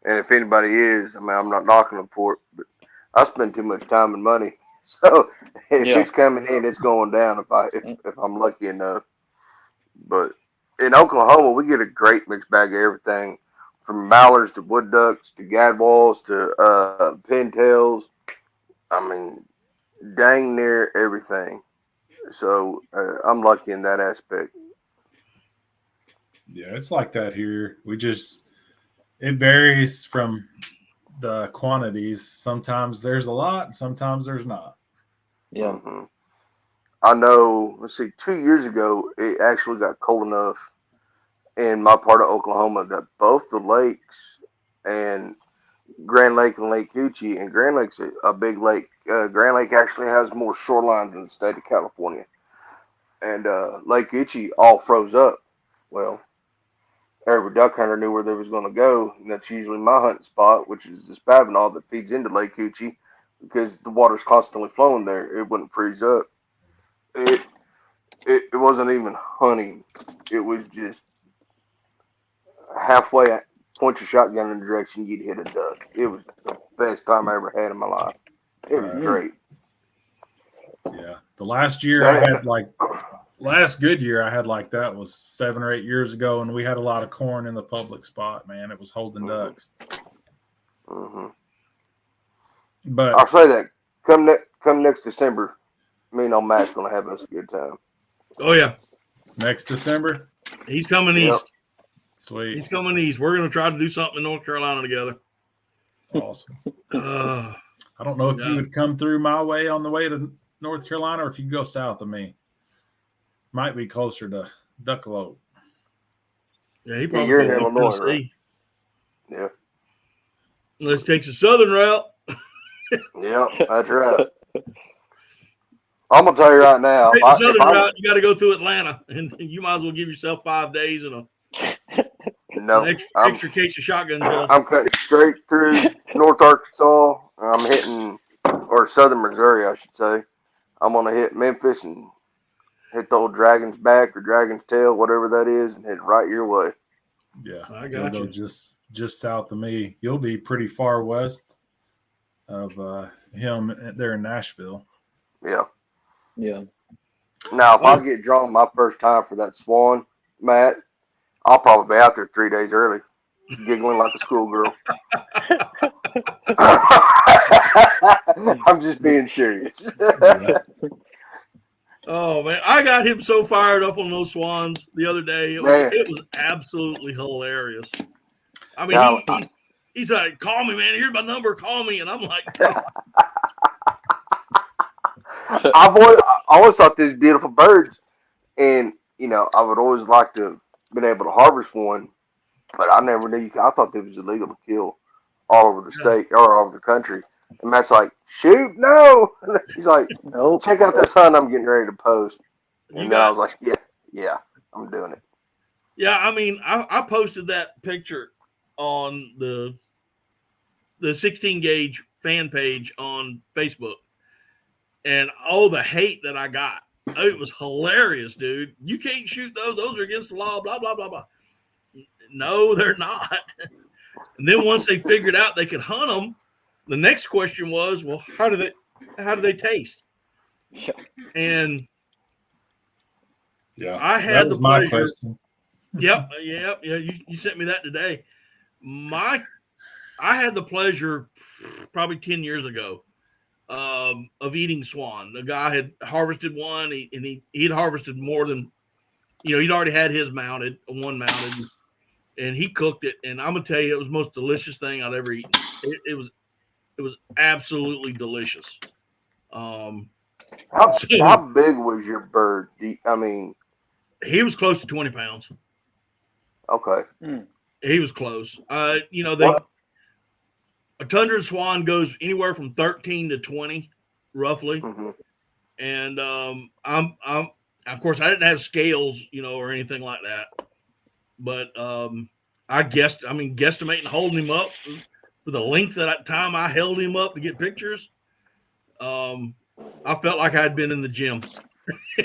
And if anybody is, I mean, I'm not knocking them for it, but I spend too much time and money. So if Yeah. it's coming in, it's going down if I'm lucky enough. But in Oklahoma, we get a great mixed bag of everything, from mallards to wood ducks to gadwalls to pintails. I mean, dang near everything. So I'm lucky in that aspect. Yeah, it's like that here. It varies from the quantities. Sometimes there's a lot, sometimes there's not. yeah. hmm I know, let's see, 2 years ago, it actually got cold enough in my part of Oklahoma that both the lakes and Grand Lake and Lake Coochie, and Grand Lake's a big lake. Grand Lake actually has more shoreline than the state of California. And Lake Coochie all froze up. Well, every duck hunter knew where they was going to go, and that's usually my hunting spot, which is the Spavinaw that feeds into Lake Coochie, because the water's constantly flowing there. It wouldn't freeze up. It wasn't even hunting. It was just halfway point your shotgun in the direction you'd hit a duck. It was the best time I ever had in my life. It was Right. great. Yeah. The last year I had last good year I had like that was 7 or 8 years ago, and we had a lot of corn in the public spot, man. It was holding ducks. hmm But I'll say that come next December, me and old Matt's gonna have us a good time. Oh yeah. next December, He's coming Yep. east. sweet. He's coming east. We're gonna try to do something in North Carolina together. Awesome. I don't know if Yeah. you would come through my way on the way to North Carolina or if you go south of me. Might be closer to Duckalope. Yeah, he probably you're in goes up Illinois, Tennessee. Yeah. Unless he takes the southern route. Yeah, that's right. I'm gonna tell you right now. Take If the I, if southern I, route, you got to go through Atlanta, and you might as well give yourself 5 days and no, an I'm extra case of shotgun shells. I'm cutting straight through North Arkansas. I'm hitting, or Southern Missouri, I should say. I'm gonna hit Memphis and hit the old Dragon's Back or Dragon's Tail, whatever that is, and hit right your way. Yeah. I You'll got go you. just south of me. You'll be pretty far west of him there in Nashville. Yeah. Yeah. Now, if Oh. I get drawn my first time for that swan, Matt, I'll probably be out there 3 days early, giggling like a schoolgirl. I'm just being serious. Yeah. Oh man, I got him so fired up on those swans the other day. Man. It was absolutely hilarious. I mean, Now, he's like, "Call me, man. Here's my number. Call me." And I'm like, I always thought these beautiful birds, and I would always like to have been able to harvest one, but I never knew. I thought it was illegal to kill all over the state or all over the country. And Matt's like, "Shoot, no!" He's like, Nope. "Check out this hunt I'm getting ready to post." "You And then I got." was like, "Yeah, I'm doing it." Yeah, I mean, I posted that picture on the 16 gauge fan page on Facebook, and all the hate that I got. It was hilarious, dude. You can't shoot those. Those are against the law. Blah blah blah blah. No, they're not. And then once they figured out they could hunt them, the next question was, well, how do they taste? Yeah. And Yeah. I That had was the my pleasure. question. Yep. You sent me that today. I had the pleasure probably 10 years ago of eating swan. The guy had harvested one, he'd harvested more than, he'd already had his mounted, and he cooked it. And I'm gonna tell you, it was the most delicious thing I'd ever eaten. It was absolutely delicious. How So big was your bird? I mean, he was close to 20 pounds. okay. He was close. What? A tundra swan goes anywhere from 13 to 20, roughly. Mm-hmm. And I'm of course I didn't have scales, or anything like that. But guesstimating holding him up for the length of that time I held him up to get pictures. I felt like I'd been in the gym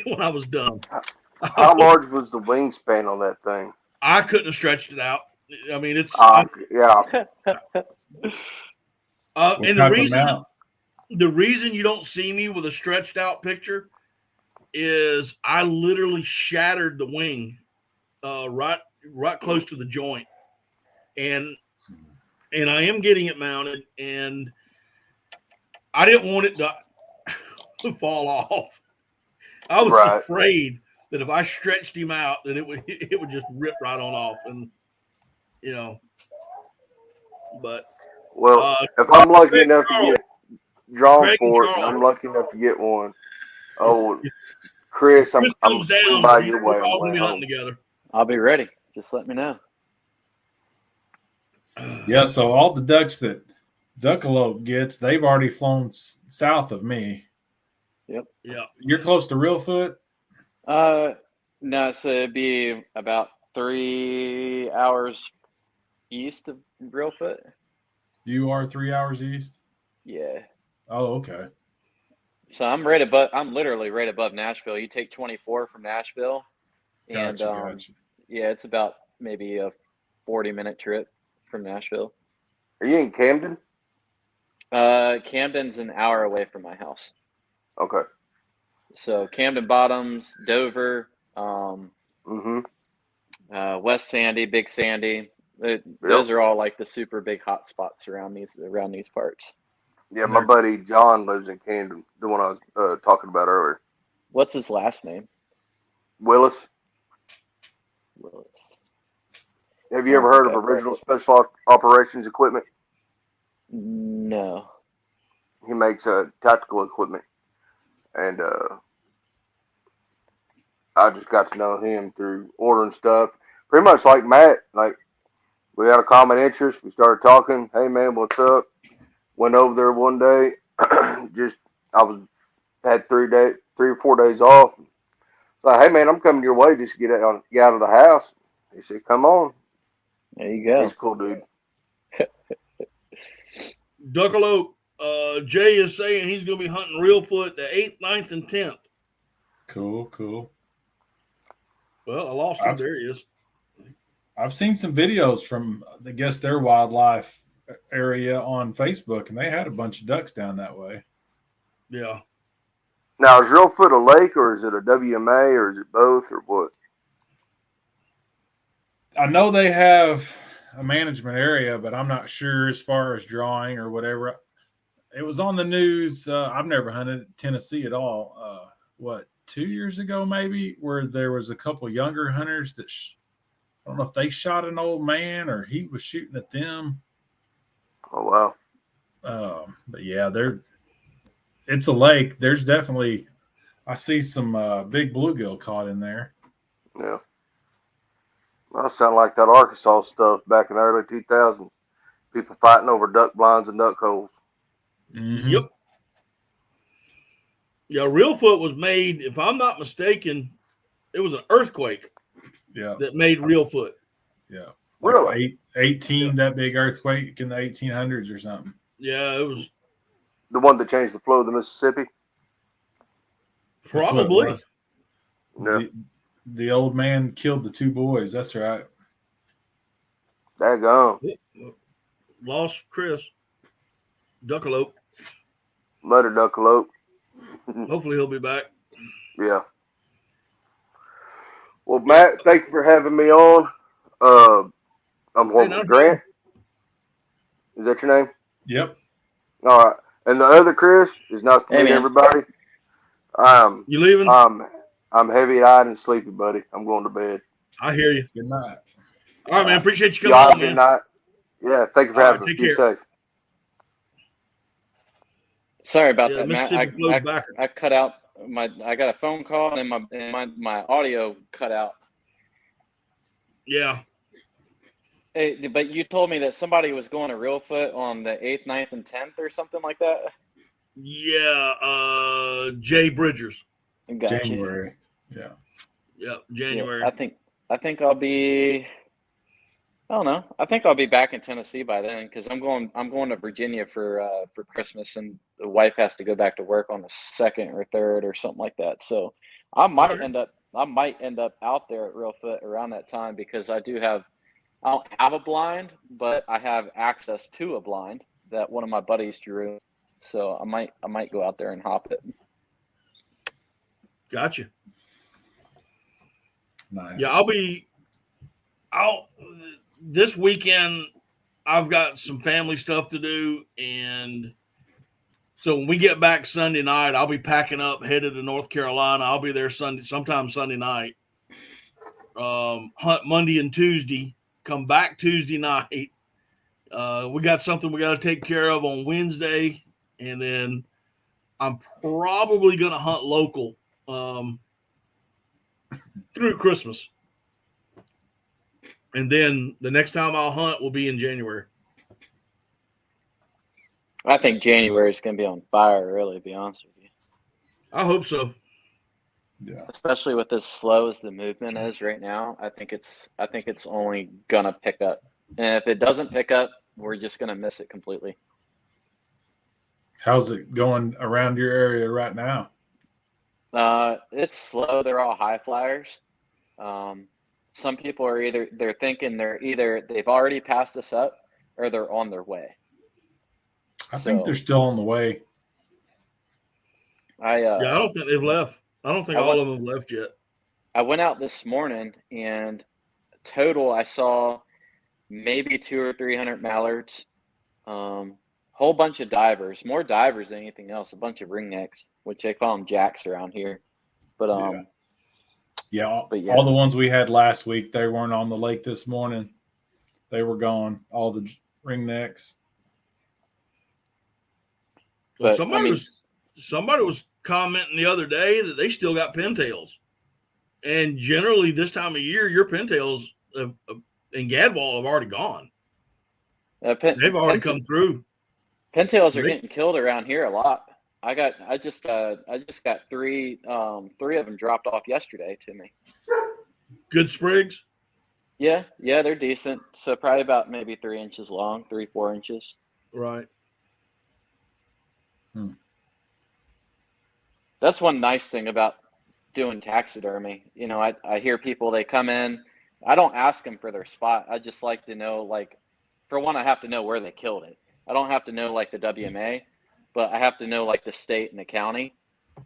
when I was done. How large was the wingspan on that thing? I couldn't have stretched it out. I mean, it's Yeah. What and type of mount? the reason you don't see me with a stretched out picture is I literally shattered the wing right close to the joint, and I am getting it mounted, and I didn't want it to fall off. I was Right. afraid that if I stretched him out, that it would just rip right on off, and but Well, if I'm lucky Craig enough Charles. to get drawn Craig and for it, and Charles. I'm lucky enough to get one. Oh, Chris, Chris I'm comes swinging down, by we're your way on all the gonna way be home. hunting together. I'll be ready. Just let me know. Yeah, so all the ducks that Duckalope gets, they've already flown south of me. Yep. Yeah. You're close to Reelfoot? No, so it'd be about 3 hours east of Reelfoot. You are 3 hours east? Yeah. Oh, okay. So I'm literally right above Nashville. You take 24 from Nashville, and Gotcha. yeah, it's about maybe a 40-minute trip from Nashville. Are you in Camden? Camden's an hour away from my house. Okay. So Camden Bottoms, Dover, Mm-hmm. West Sandy, Big Sandy. Those are all like the super big hot spots around these parts. Yeah, my buddy John lives in Camden, the one I was talking about earlier. What's his last name? Willis. Willis. Have you ever heard of Original Special Operations Equipment? No. He makes tactical equipment, and I just got to know him through ordering stuff. Pretty much like Matt. Like, we had a common interest. We started talking. Hey man, what's up? Went over there one day. Had 3 or 4 days off. Like, hey man, I'm coming your way. Just get out of the house. He said, come on. There you go. He's a cool dude. Duckalope, Jay is saying he's going to be hunting Reelfoot the 8th, 9th, and 10th. Cool. Well, I lost him. There he is. I've seen some videos from, I guess, their wildlife area on Facebook, and they had a bunch of ducks down that way. Yeah. Now, is Reelfoot a lake or is it a WMA or is it both or what? I know they have a management area, but I'm not sure as far as drawing or whatever. It was on the news. I've never hunted Tennessee at all. 2 years ago maybe, where there was a couple younger hunters that I don't know if they shot an old man or he was shooting at them. Oh, wow. But yeah, it's a lake. There's definitely, I see some big bluegill caught in there. Yeah. Well, it sounded like that Arkansas stuff back in the early 2000s. People fighting over duck blinds and duck holes. Mm-hmm. Yep. Yeah, Reelfoot was made, if I'm not mistaken, it was an earthquake Yeah. that made Reelfoot. Yeah. Really? 18, Yeah. that big earthquake in the 1800s or something. Yeah, it was The one that changed the flow of the Mississippi? That's what it probably. was. Yeah. The old man killed the two boys. That's right. Daggone. Lost Chris. Duckalope. Mother duckalope. Hopefully he'll be back. Yeah. Well, Matt, thank you for having me on. I'm Hey, not a Grant. Is that your name? Yep. All right. And the other Chris is nice to Hey, meet man. everybody. You leaving? I'm heavy-eyed and sleepy, buddy. I'm going to bed. I hear you. Good night. All right, man. Appreciate you Y'all coming have on, a good man. night. Yeah, thank you for All having right, me. take Be care. safe. Sorry about Yeah, that, Matt. Mississippi flows backwards. I cut out I got a phone call and my audio cut out. Yeah. Hey, but you told me that somebody was going to Reelfoot on the 8th, 9th, and 10th or something like that. Yeah. Jay Bridgers. Gotcha. January. Yeah. Yep. Yeah, January. I think I'll be. I don't know. I think I'll be back in Tennessee by then because I'm going to Virginia for Christmas, and the wife has to go back to work on the 2nd or 3rd or something like that. So I might Okay. end up out there at Reelfoot around that time because I don't have a blind, but I have access to a blind that one of my buddies drew. So I might go out there and hop it. Gotcha. Nice. Yeah, this weekend I've got some family stuff to do, and so when we get back Sunday night, I'll be packing up, headed to North Carolina. I'll be there sometime Sunday night. Hunt Monday and Tuesday, come back Tuesday night. We got something we got to take care of on Wednesday, and then I'm probably going to hunt local through Christmas. And then the next time I'll hunt will be in January. I think January is going to be on fire, really, to be honest with you. I hope so. Yeah. Especially with as slow as the movement is right now, I think it's only gonna pick up. And if it doesn't pick up, we're just gonna miss it completely. How's it going around your area right now? It's slow. They're all high flyers. Some people are they're thinking they've already passed us up or they're on their way. I think they're still on the way. I don't think they've left. I don't think all of them have left yet. I went out this morning and total I saw maybe 200 or 300 mallards, whole bunch of divers, more divers than anything else, a bunch of ringnecks, which they call them jacks around here. But all yeah. the ones we had last week, they weren't on the lake this morning. They were gone. All the ringnecks. Well, But, somebody was commenting the other day that they still got pintails, and generally this time of year, your pintails in Gadwall have already gone. They've already come through. Pintails are getting killed around here a lot. I just got three of them dropped off yesterday to me. Good sprigs. Yeah, they're decent. So probably about maybe 3 inches long, 3-4 inches. Right. That's one nice thing about doing taxidermy. You know, I hear people, they come in. I don't ask them for their spot. I just like to know, like, for one, I have to know where they killed it. I don't have to know, like, the WMA, but I have to know, like, the state and the county.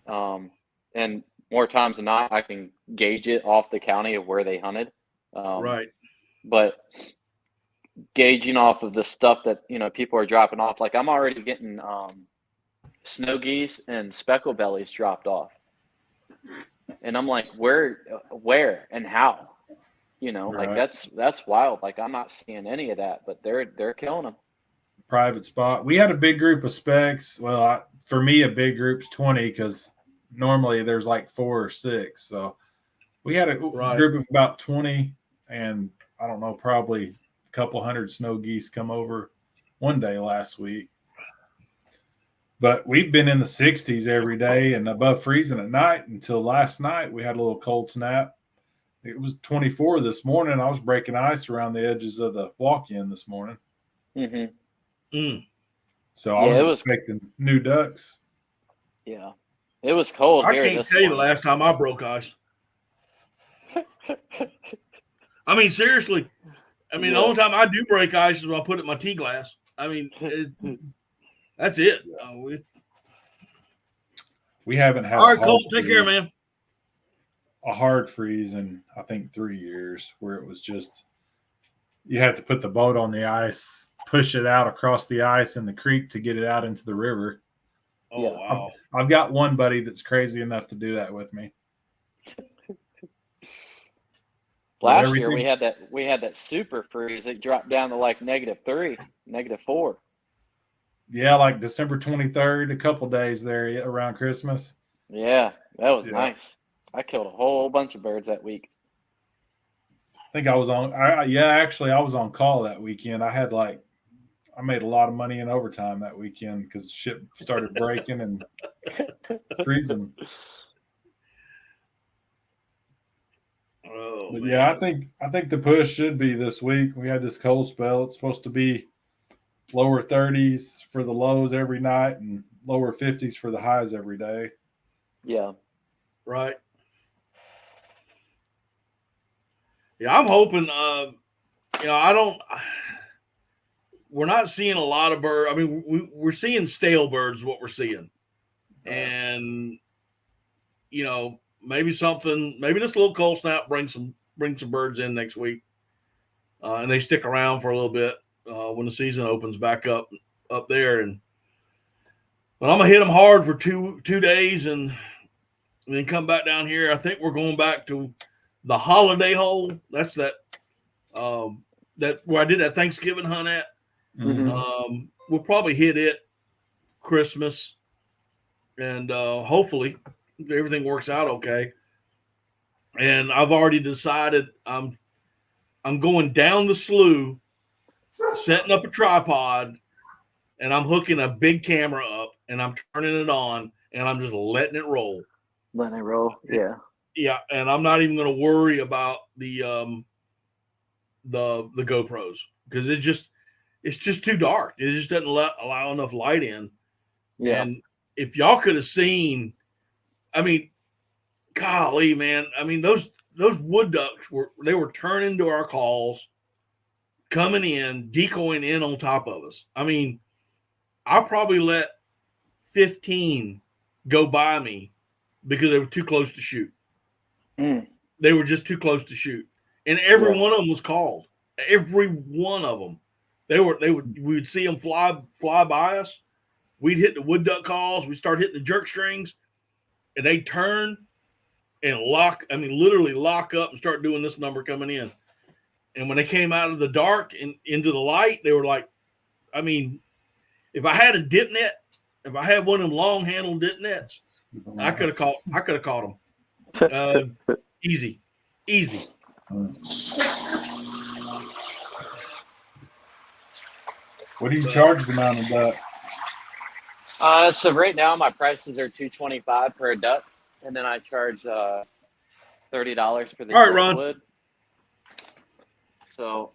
And more times than not, I can gauge it off the county of where they hunted. Right. But gauging off of the stuff that, people are dropping off, like I'm already getting snow geese and speckle bellies dropped off. And I'm like, where and how? Like Right. that's wild. Like I'm not seeing any of that, but they're killing them. Private spot. We had a big group of specs. Well, for me, a big group's 20 because normally there's like 4 or 6. So we had a Right. group of about 20, and I don't know, probably a couple hundred snow geese come over one day last week. But we've been in the 60s every day and above freezing at night until last night. We had a little cold snap. It was 24 this morning. I was breaking ice around the edges of the walk-in this morning. Mm-hmm. Mm. So I was expecting new ducks. Yeah. It was cold I here. can't tell you the last time I broke ice. I mean, seriously. I mean, the only time I do break ice is when I put it in my tea glass. I mean, that's it. We haven't had all right, Cole, take care, man. A hard freeze in, I think, 3 years, where it was just you had to put the boat on the ice, push it out across the ice in the creek to get it out into the river. Oh, yeah. Wow. I've got one buddy that's crazy enough to do that with me. Last year we had that super freeze. It dropped down to like -3, -4. Yeah, like December 23rd, a couple days there around Christmas. Yeah, that was nice. I killed a whole bunch of birds that week. I think I was on. Actually, I was on call that weekend. I made a lot of money in overtime that weekend because shit started breaking and freezing. Oh, but yeah, I think the push should be this week. We had this cold spell. It's supposed to be lower 30s for the lows every night and lower 50s for the highs every day. Yeah. Right. Yeah, I'm hoping. We're not seeing a lot of birds. I mean, we're seeing stale birds. Is what we're seeing, and maybe this little cold snap brings some birds in next week, and they stick around for a little bit when the season opens back up there. But I'm gonna hit them hard for two days and then come back down here. I think we're going back to the holiday hole. That's that where I did that Thanksgiving hunt at. Mm-hmm. We'll probably hit it Christmas, and hopefully everything works out okay. And I've already decided I'm going down the slough, setting up a tripod, and I'm hooking a big camera up, and I'm turning it on, and I'm just letting it roll. Letting it roll, yeah. Yeah, and I'm not even going to worry about the GoPros because it's just too dark. It just doesn't allow enough light in. Yeah. And if y'all could have seen, I mean, golly, man. I mean, those wood ducks were turning to our calls, coming in, decoying in on top of us. I mean, I probably let 15 go by me because they were too close to shoot. They were just too close to shoot. And every one of them was called. Every one of them. We would see them fly by us. We'd hit the wood duck calls. We'd start hitting the jerk strings, and they'd turn and literally lock up and start doing this number coming in. And when they came out of the dark and into the light, they were like, I mean, if I had a dip net, if I had one of them long handled dip nets, I could have caught them. Easy. What do you charge them on a duck? So right now my prices are $225 per duck, and then I charge $30 for the wood. So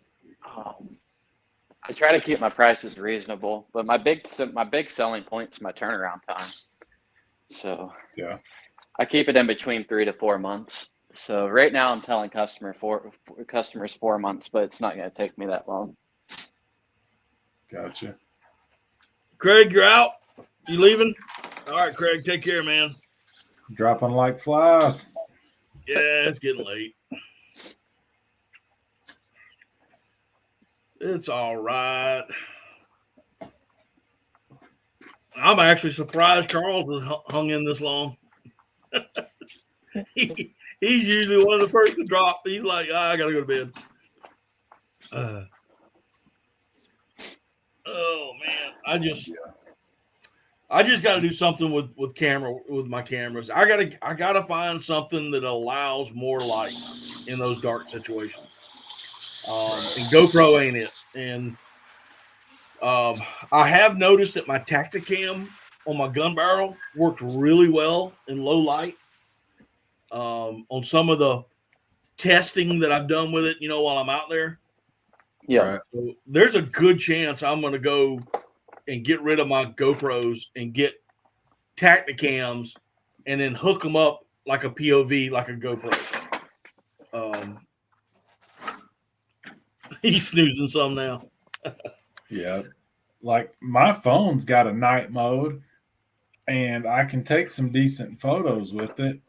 I try to keep my prices reasonable, but my big selling point is my turnaround time. So yeah, I keep it in between 3 to 4 months. So right now I'm telling customers 4 months, but it's not going to take me that long. Gotcha. Craig, you're out. You leaving? All right, Craig, take care, man. Dropping like flies. Yeah, it's getting late. It's all right. I'm actually surprised Charles was hung in this long. He's usually one of the first to drop. He's like, I gotta go to bed. Oh man, I just got to do something with my cameras. I gotta find something that allows more light in those dark situations. And GoPro ain't it. And I have noticed that my Tacticam on my gun barrel works really well in low light. On some of the testing that I've done with it, while I'm out there. Yeah. Right. So there's a good chance I'm going to go and get rid of my GoPros and get Tacticams and then hook them up like a POV, like a GoPro. He's snoozing some now. Yeah. Like my phone's got a night mode and I can take some decent photos with it.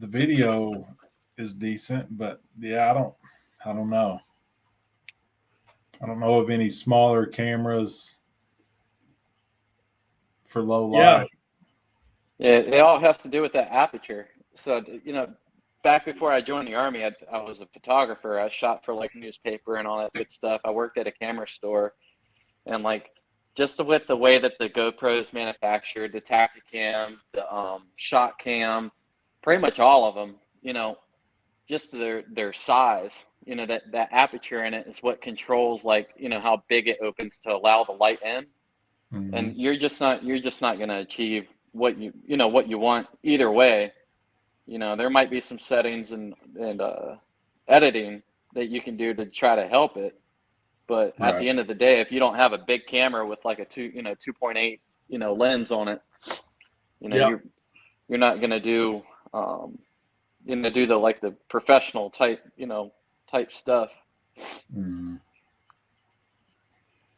The video is decent, but yeah, I don't know. I don't know of any smaller cameras for low light. Yeah, it all has to do with that aperture. So, back before I joined the Army, I was a photographer. I shot for like newspaper and all that good stuff. I worked at a camera store, and like just with the way that the GoPro is manufactured, the Tacticam, the Shot Cam, pretty much all of them, just their size, that aperture in it is what controls how big it opens to allow the light in. Mm-hmm. And you're just not going to achieve what you want either way. There might be some settings and editing that you can do to try to help it, but at the end of the day, if you don't have a big camera with like a 2.8 lens on it, you're not going to do the professional type stuff. Mm-hmm.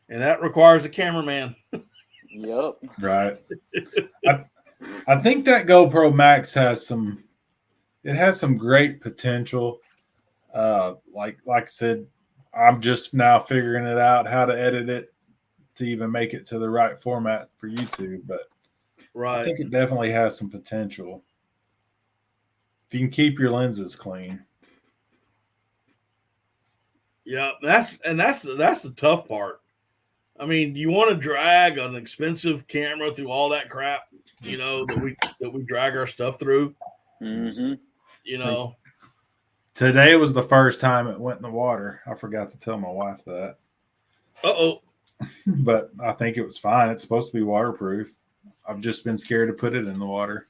And that requires a cameraman. Yep. Right. I think that GoPro Max has some great potential. Like I said, I'm just now figuring it out how to edit it to even make it to the right format for YouTube. But I think it definitely has some potential if you can keep your lenses clean. Yeah, that's the tough part. I mean, do you want to drag an expensive camera through all that crap, that we drag our stuff through? Mm-hmm. So today was the first time it went in the water. I forgot to tell my wife that. Uh-oh. But I think it was fine. It's supposed to be waterproof. I've just been scared to put it in the water.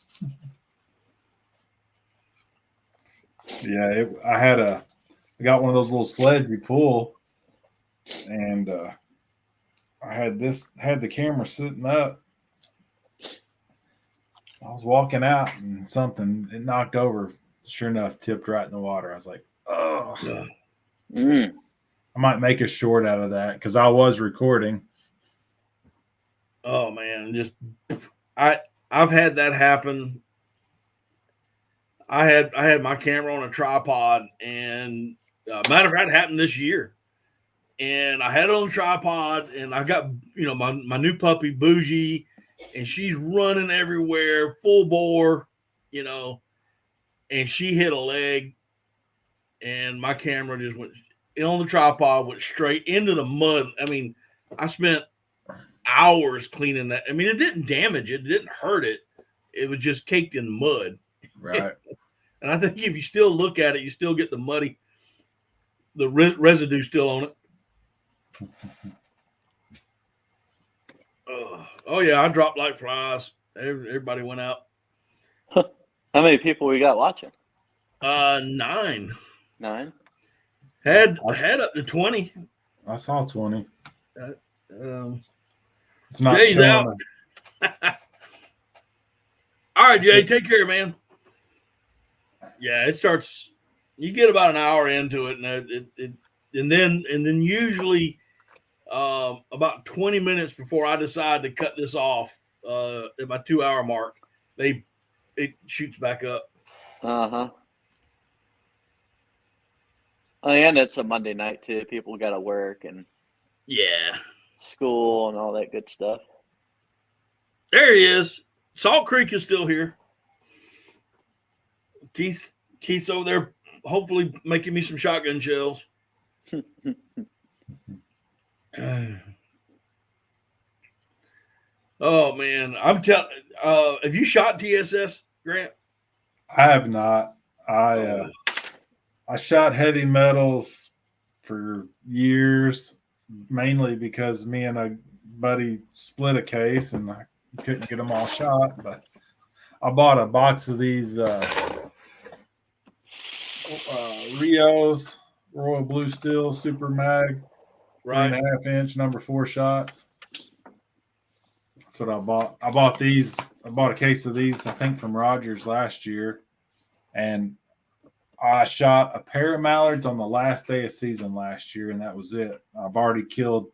Yeah, I got one of those little sleds you pull, and I had the camera sitting up. I was walking out and it knocked over. Sure enough, tipped right in the water. I was like, oh. Mm. I might make a short out of that because I was recording. Oh man, I've had that happen. I had my camera on a tripod, and matter of fact, it happened this year. And I had it on a tripod, and I got my new puppy Bougie, and she's running everywhere, full bore, and she hit a leg, and my camera just went on the tripod, went straight into the mud. I mean, I spent hours cleaning that. I mean, it didn't damage it, it didn't hurt it. It was just caked in mud. Right. And I think if you still look at it, you still get the residue still on it. Oh yeah, I dropped like flies. Everybody went out. How many people we got watching? 9. 9. Had up to 20. I saw 20. It's not Jay's out. All right, Jay, take care, man. Yeah, it starts. You get about an hour into it, and then usually about 20 minutes before I decide to cut this off at my 2-hour mark, they it shoots back up. Uh-huh. And it's a Monday night too. People got to work and Yeah. school and all that good stuff. There he is. Salt Creek is still here. Keith's over there, hopefully making me some shotgun shells. Oh man, I'm telling. Have you shot TSS, Grant? I have not. I shot heavy metals for years, mainly because me and a buddy split a case and I couldn't get them all shot. But I bought a box of these Rios Royal Blue Steel Super Mag, Right. 3.5 inch number 4 shots. That's what I bought. I bought a case of these, I think, from Rogers last year, and I shot a pair of mallards on the last day of season last year, and that was it. I've already killed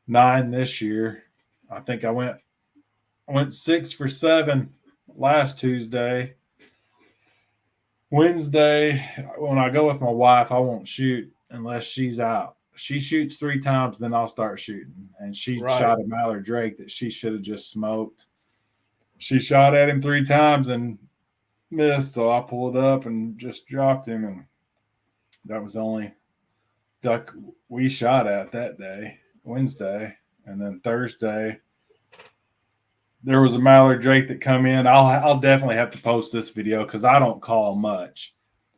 9 this year. I think I went 6 for 7 last Tuesday. Wednesday, when I go with my wife, I won't shoot unless she's out. She shoots 3 times, then I'll start shooting. And she shot a mallard drake that she should have just smoked. She shot at him 3 times and missed, so I pulled up and just dropped him, and that was the only duck we shot at that day, Wednesday. And then Thursday, there was a mallard drake that come in. I'll definitely have to post this video because I don't call much,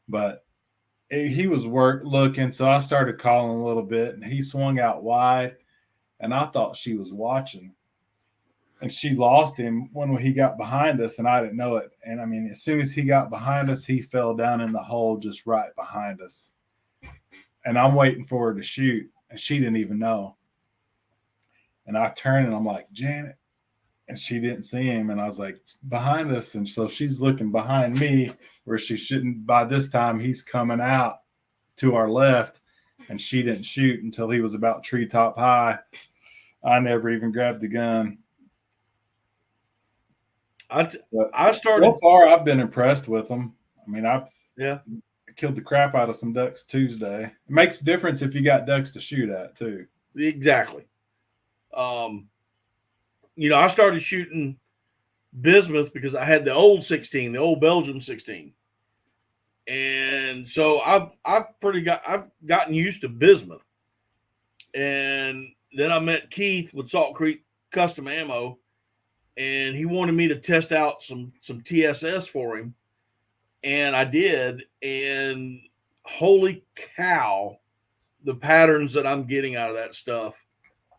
but he was looking, so I started calling a little bit, and he swung out wide, and I thought she was watching. And she lost him when he got behind us, and I didn't know it. And I mean, as soon as he got behind us, he fell down in the hole just right behind us. And I'm waiting for her to shoot, and she didn't even know. And I turned, and I'm like, Janet. And she didn't see him. And I was like, behind us. And so she's looking behind me where she shouldn't. By this time, he's coming out to our left, and she didn't shoot until he was about treetop high. I never even grabbed the gun. I started. So far, I've been impressed with them. I mean, I killed the crap out of some ducks Tuesday. It makes a difference if you got ducks to shoot at too. Exactly. I started shooting bismuth because I had the old 16, the old Belgium 16, and so I've gotten used to bismuth. And then I met Keith with Salt Creek Custom Ammo, and he wanted me to test out some TSS for him, and I did. And holy cow, the patterns that I'm getting out of that stuff,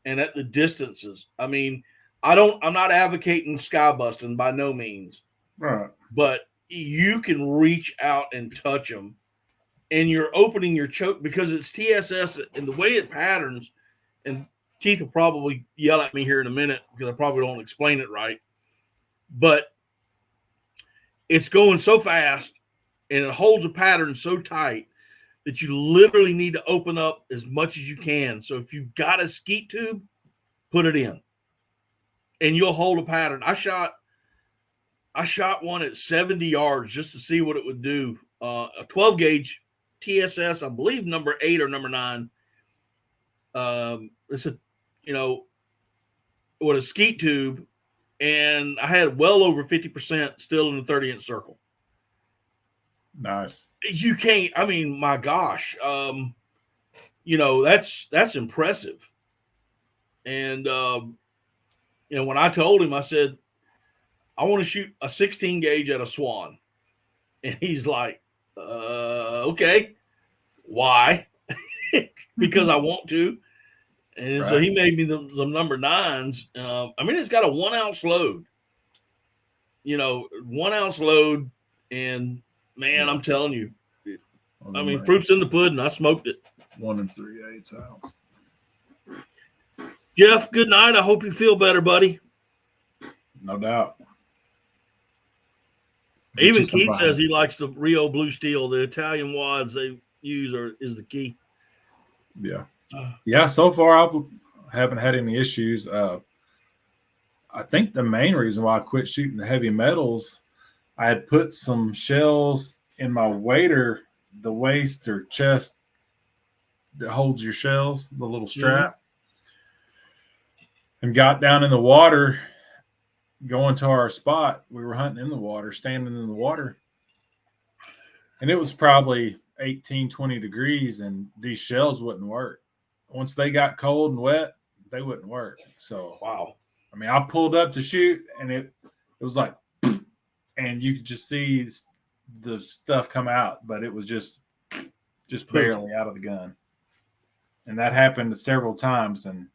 and at the distances. I mean, I'm not advocating sky busting by no means, right? But you can reach out and touch them, and you're opening your choke because it's TSS and the way it patterns. And Keith will probably yell at me here in a minute because I probably don't explain it right, but it's going so fast and it holds a pattern so tight that you literally need to open up as much as you can. So if you've got a skeet tube, put it in and you'll hold a pattern. I shot one at 70 yards just to see what it would do. A 12 gauge TSS, I believe number 8 or number 9. It's with a skeet tube, and I had well over 50% still in the 30-inch circle. Nice. You can't. I mean, my gosh, that's impressive. And when I told him, I said, I want to shoot a 16 gauge at a Swan, and he's like, okay, why? Because I want to. And so he made me the number 9s. I mean, it's got a 1 ounce load, 1 ounce load. And man, I'm telling you, I mean, proof's in the pudding. I smoked it. 1 3/8 ounce. Jeff, good night. I hope you feel better, buddy. No doubt. Even Keith says he likes the Rio Blue Steel. The Italian wads they use is the key. Yeah. Yeah, so far I haven't had any issues. I think the main reason why I quit shooting the heavy metals I had put some shells in my wader, the waist or chest that holds your shells, the little strap, and got down in the water, going to our spot. We were hunting in the water, standing in the water, and it was probably 18, 20 degrees, and these shells wouldn't work. Once they got cold and wet, they wouldn't work. So, Wow. I mean, I pulled up to shoot, and it was like, and you could just see the stuff come out, but it was just barely out of the gun. And that happened several times. And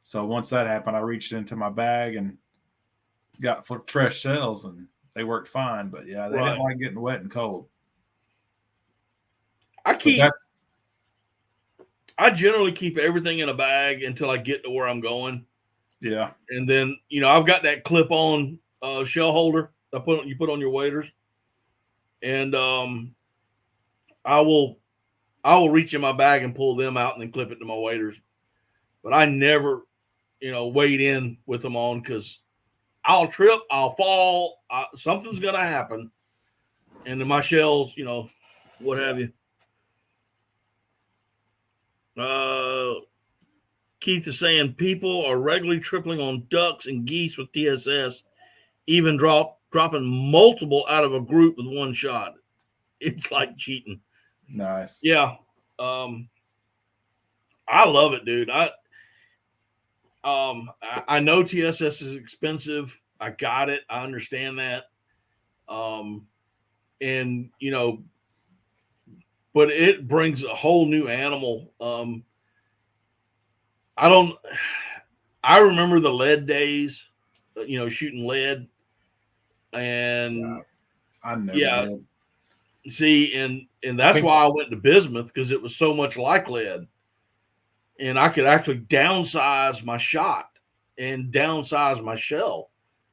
so once that happened, I reached into my bag and got fresh shells, and they worked fine. But yeah, they didn't like getting wet and cold. I generally keep everything in a bag until I get to where I'm going. Yeah. And then, I've got that clip on shell holder you put on your waders. And I will reach in my bag and pull them out and then clip it to my waders. But I never, wade in with them on, because I'll trip, I'll fall, something's going to happen. And then my shells, what have you. Keith is saying people are regularly tripling on ducks and geese with TSS, even dropping multiple out of a group with one shot. It's like cheating. Nice. Yeah. I love it, dude. I know TSS is expensive. I got it. I understand that. And but it brings a whole new animal. I remember the lead days, shooting lead, and I never did. See, and that's why I went to bismuth, because it was so much like lead, and I could actually downsize my shot and downsize my shell,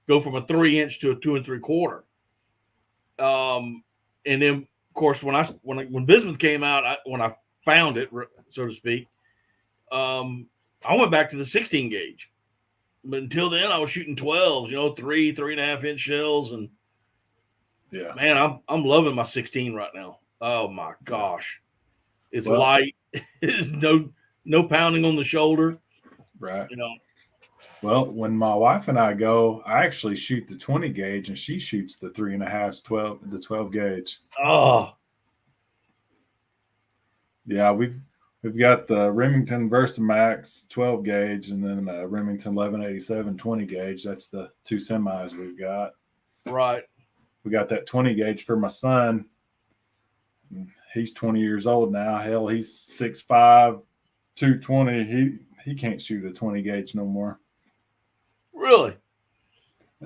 go from a 3-inch to a 2 3/4. And then of course when bismuth came out, when I found it, so to speak, I went back to the 16 gauge, but until then I was shooting 12s, 3.5 inch shells, and yeah, man, I'm loving my 16 right now. Oh my gosh, it's light, no pounding on the shoulder, right? Well, when my wife and I go, I actually shoot the 20 gauge, and she shoots the 3.5, the 12 gauge. Oh, yeah, we've got the Remington Versamax 12 gauge, and then Remington 1187 20 gauge. That's the two semis we've got. Right. We got that 20 gauge for my son. He's 20 years old now. Hell, he's 6'5", 220. He can't shoot a 20 gauge no more. Really?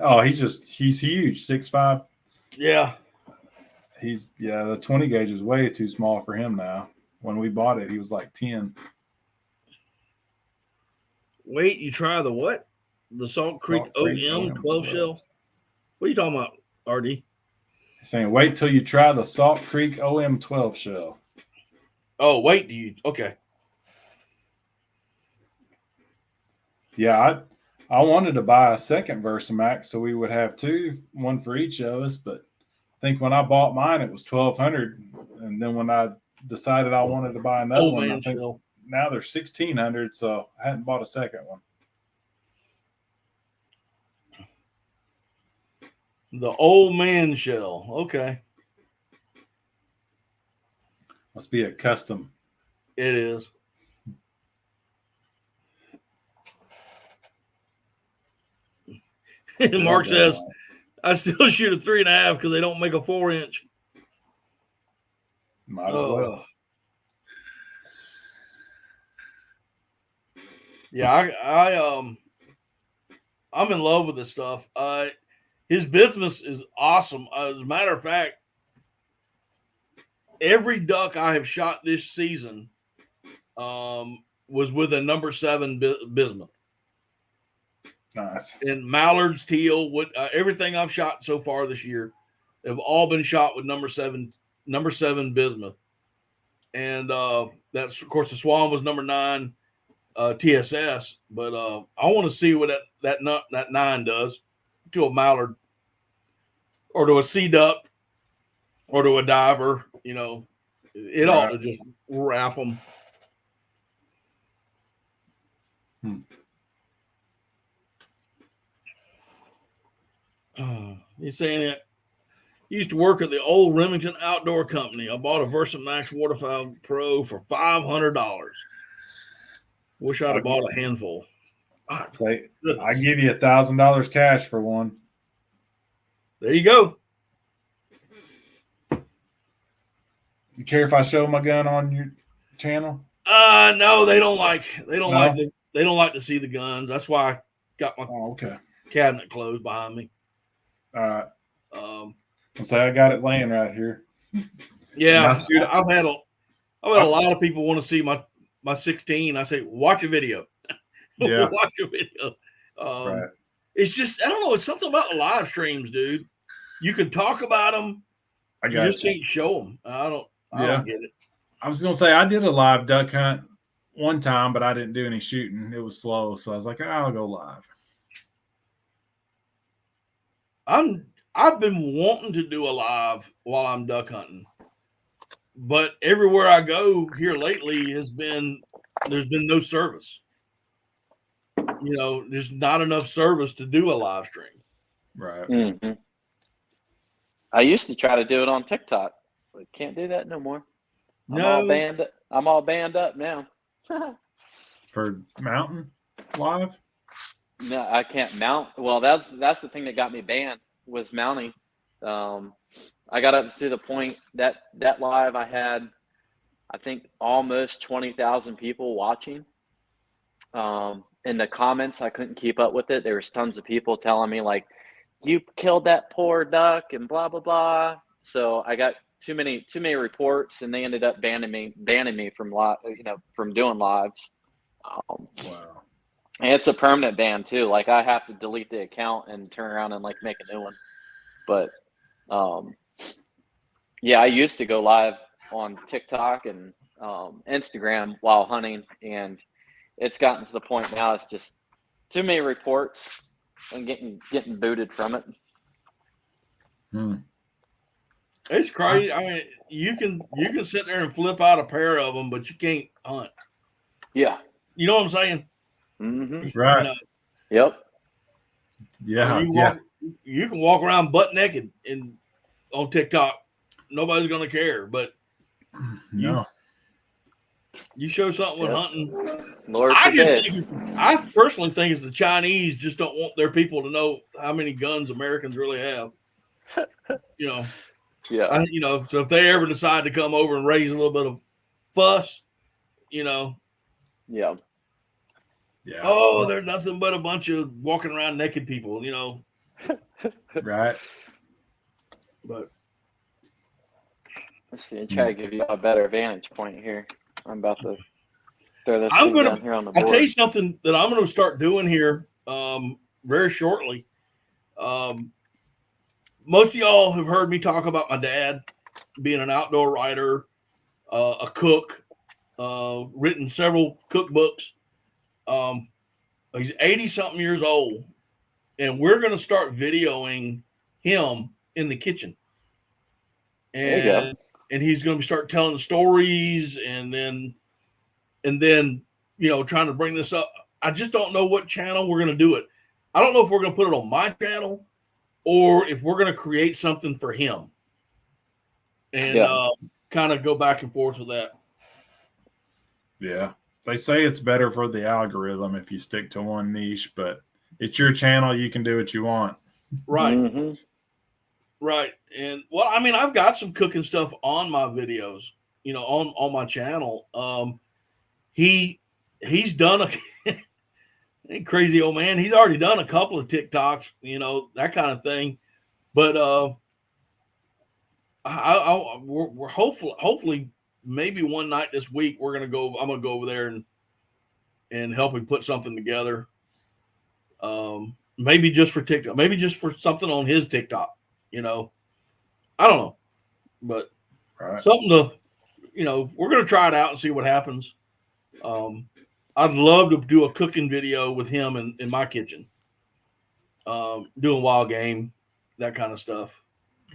Oh, he's huge, 6'5". Yeah. The 20 gauge is way too small for him now. When we bought it, he was like 10. Wait, you try the what? The Salt Creek OM 12 shell? What are you talking about, RD? He's saying, wait till you try the Salt Creek OM 12 shell. Oh, wait, okay. Yeah, I wanted to buy a second Versamax so we would have two, one for each of us. But I think when I bought mine, it was $1,200, and then when I decided I wanted to buy another one, I think now they're $1,600. So I hadn't bought a second one. The old man shell. Okay. Must be a custom. It is. Mark says, I still shoot a 3.5 because they don't make a 4-inch. Might as well. Yeah, I'm in love with this stuff. His bismuth is awesome. As a matter of fact, every duck I have shot this season was with a number 7 bismuth. Nice. And mallards, teal, everything I've shot so far this year have all been shot with number 7 bismuth. And that's, of course, the Swan was number 9 TSS. But I want to see what that 9 does to a mallard or to a sea duck or to a diver, you know, it ought to just wrap them. He's saying it. Used to work at the old Remington Outdoor Company. I bought a Versamax Waterfowl Pro for $500. Wish I'd have bought a handful. Say, I give you $1,000 cash for one. There you go. You care if I show my gun on your channel? No, they don't like to see the guns. That's why I got my cabinet closed behind me. All right. Say I got it laying right here. Yeah, dude, I've had a lot of people want to see my 16. I say, watch a video. Yeah. Watch a video. Right. It's just, I don't know. It's something about the live streams, dude. You can talk about them. You just can't show them. I don't get it. I was going to say, I did a live duck hunt one time, but I didn't do any shooting. It was slow. So I was like, I'll go live. I've been wanting to do a live while I'm duck hunting, but everywhere I go here lately there's been no service. You know, there's not enough service to do a live stream. Right. Mm-hmm. I used to try to do it on TikTok, but can't do that no more. I'm all banned up now. For mountain live? No, I can't mount. Well, that's the thing that got me banned was mounting. I got up to the point that live I had, I think, almost 20,000 people watching. In the comments, I couldn't keep up with it. There was tons of people telling me like, "You killed that poor duck" and blah blah blah. So I got too many reports, and they ended up banning me from from doing lives. Wow. And it's a permanent ban too. Like I have to delete the account and turn around and like make a new one. But yeah, I used to go live on TikTok and Instagram while hunting, and it's gotten to the point now it's just too many reports and getting booted from it. It's crazy. I mean, you can sit there and flip out a pair of them, but you can't hunt. Yeah. You know what I'm saying? Mm-hmm. Right. You know, Yep. Yeah. You can walk around butt naked on TikTok. Nobody's gonna care, but No. you show something with hunting. Lord I personally think it's the Chinese just don't want their people to know how many guns Americans really have. You know. Yeah. So if they ever decide to come over and raise a little bit of fuss, you know. Yeah. Yeah. Oh, they're nothing but a bunch of walking around naked people, you know. Right. But let's see. Try to give you a better vantage point here. I'm about to throw this thing down here on the board. I'll tell you something that I'm going to start doing here very shortly. Most of y'all have heard me talk about my dad being an outdoor writer, a cook, written several cookbooks. He's 80-something years old, and we're going to start videoing him in the kitchen. And he's going to start telling the stories and then, trying to bring this up. I just don't know what channel we're going to do it. I don't know if we're going to put it on my channel or if we're going to create something for him and kind of go back and forth with that. Yeah. They say it's better for the algorithm if you stick to one niche, but it's your channel. You can do what you want. Right. Mm-hmm. Right. And I've got some cooking stuff on my videos, on my channel. He's done a crazy old man. He's already done a couple of TikToks, that kind of thing. But we're hopefully maybe one night this week I'm gonna go over there and help him put something together. Maybe just for TikTok, maybe just for something on his TikTok. I don't know, but something to, we're going to try it out and see what happens. I'd love to do a cooking video with him in my kitchen, doing wild game, that kind of stuff.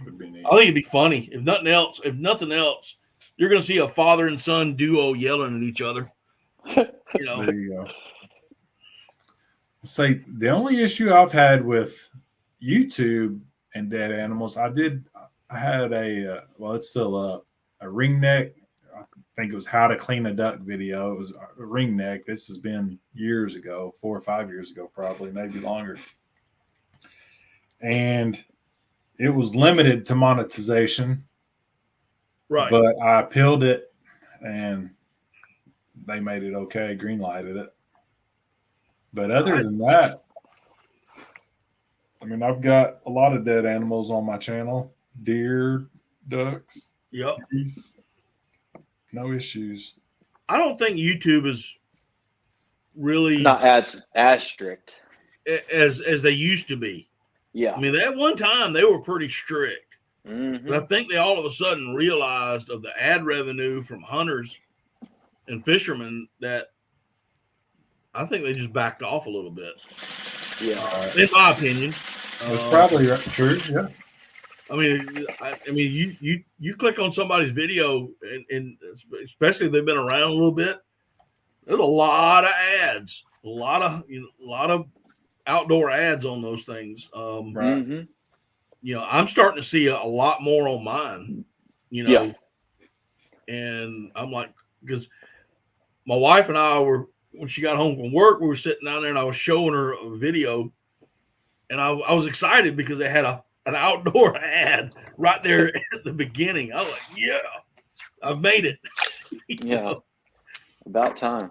Would be neat. I think it'd be funny. If nothing else, you're going to see a father and son duo yelling at each other. You know, There you go. Say the only issue I've had with YouTube and dead animals, I had it's still up, a ring neck. I think it was how to clean a duck video. It was a ring neck. This has been years ago, 4 or 5 years ago, probably, maybe longer. And it was limited to monetization. right? But I appealed it and they made it okay, green lighted it. But other than that, I mean, I've got a lot of dead animals on my channel. Deer, ducks, Yep. geese. No issues. I don't think YouTube is really Not as strict. as they used to be. Yeah. I mean, at one time they were pretty strict, Mhm. but I think they all of a sudden realized of the ad revenue from hunters and fishermen that I think they just backed off a little bit, Yeah. in my opinion. That's probably true. Yeah. I mean, you click on somebody's video, and especially if they've been around a little bit. There's a lot of ads, a lot of outdoor ads on those things. Right. Mhm. You know, I'm starting to see a lot more on mine. You know, Yeah. and I'm like, because my wife and I were, when she got home from work, we were sitting down there, and I was showing her a video, and I was excited because they had an outdoor ad right there at the beginning. I was like, yeah, I've made it. You Yeah. know? About time.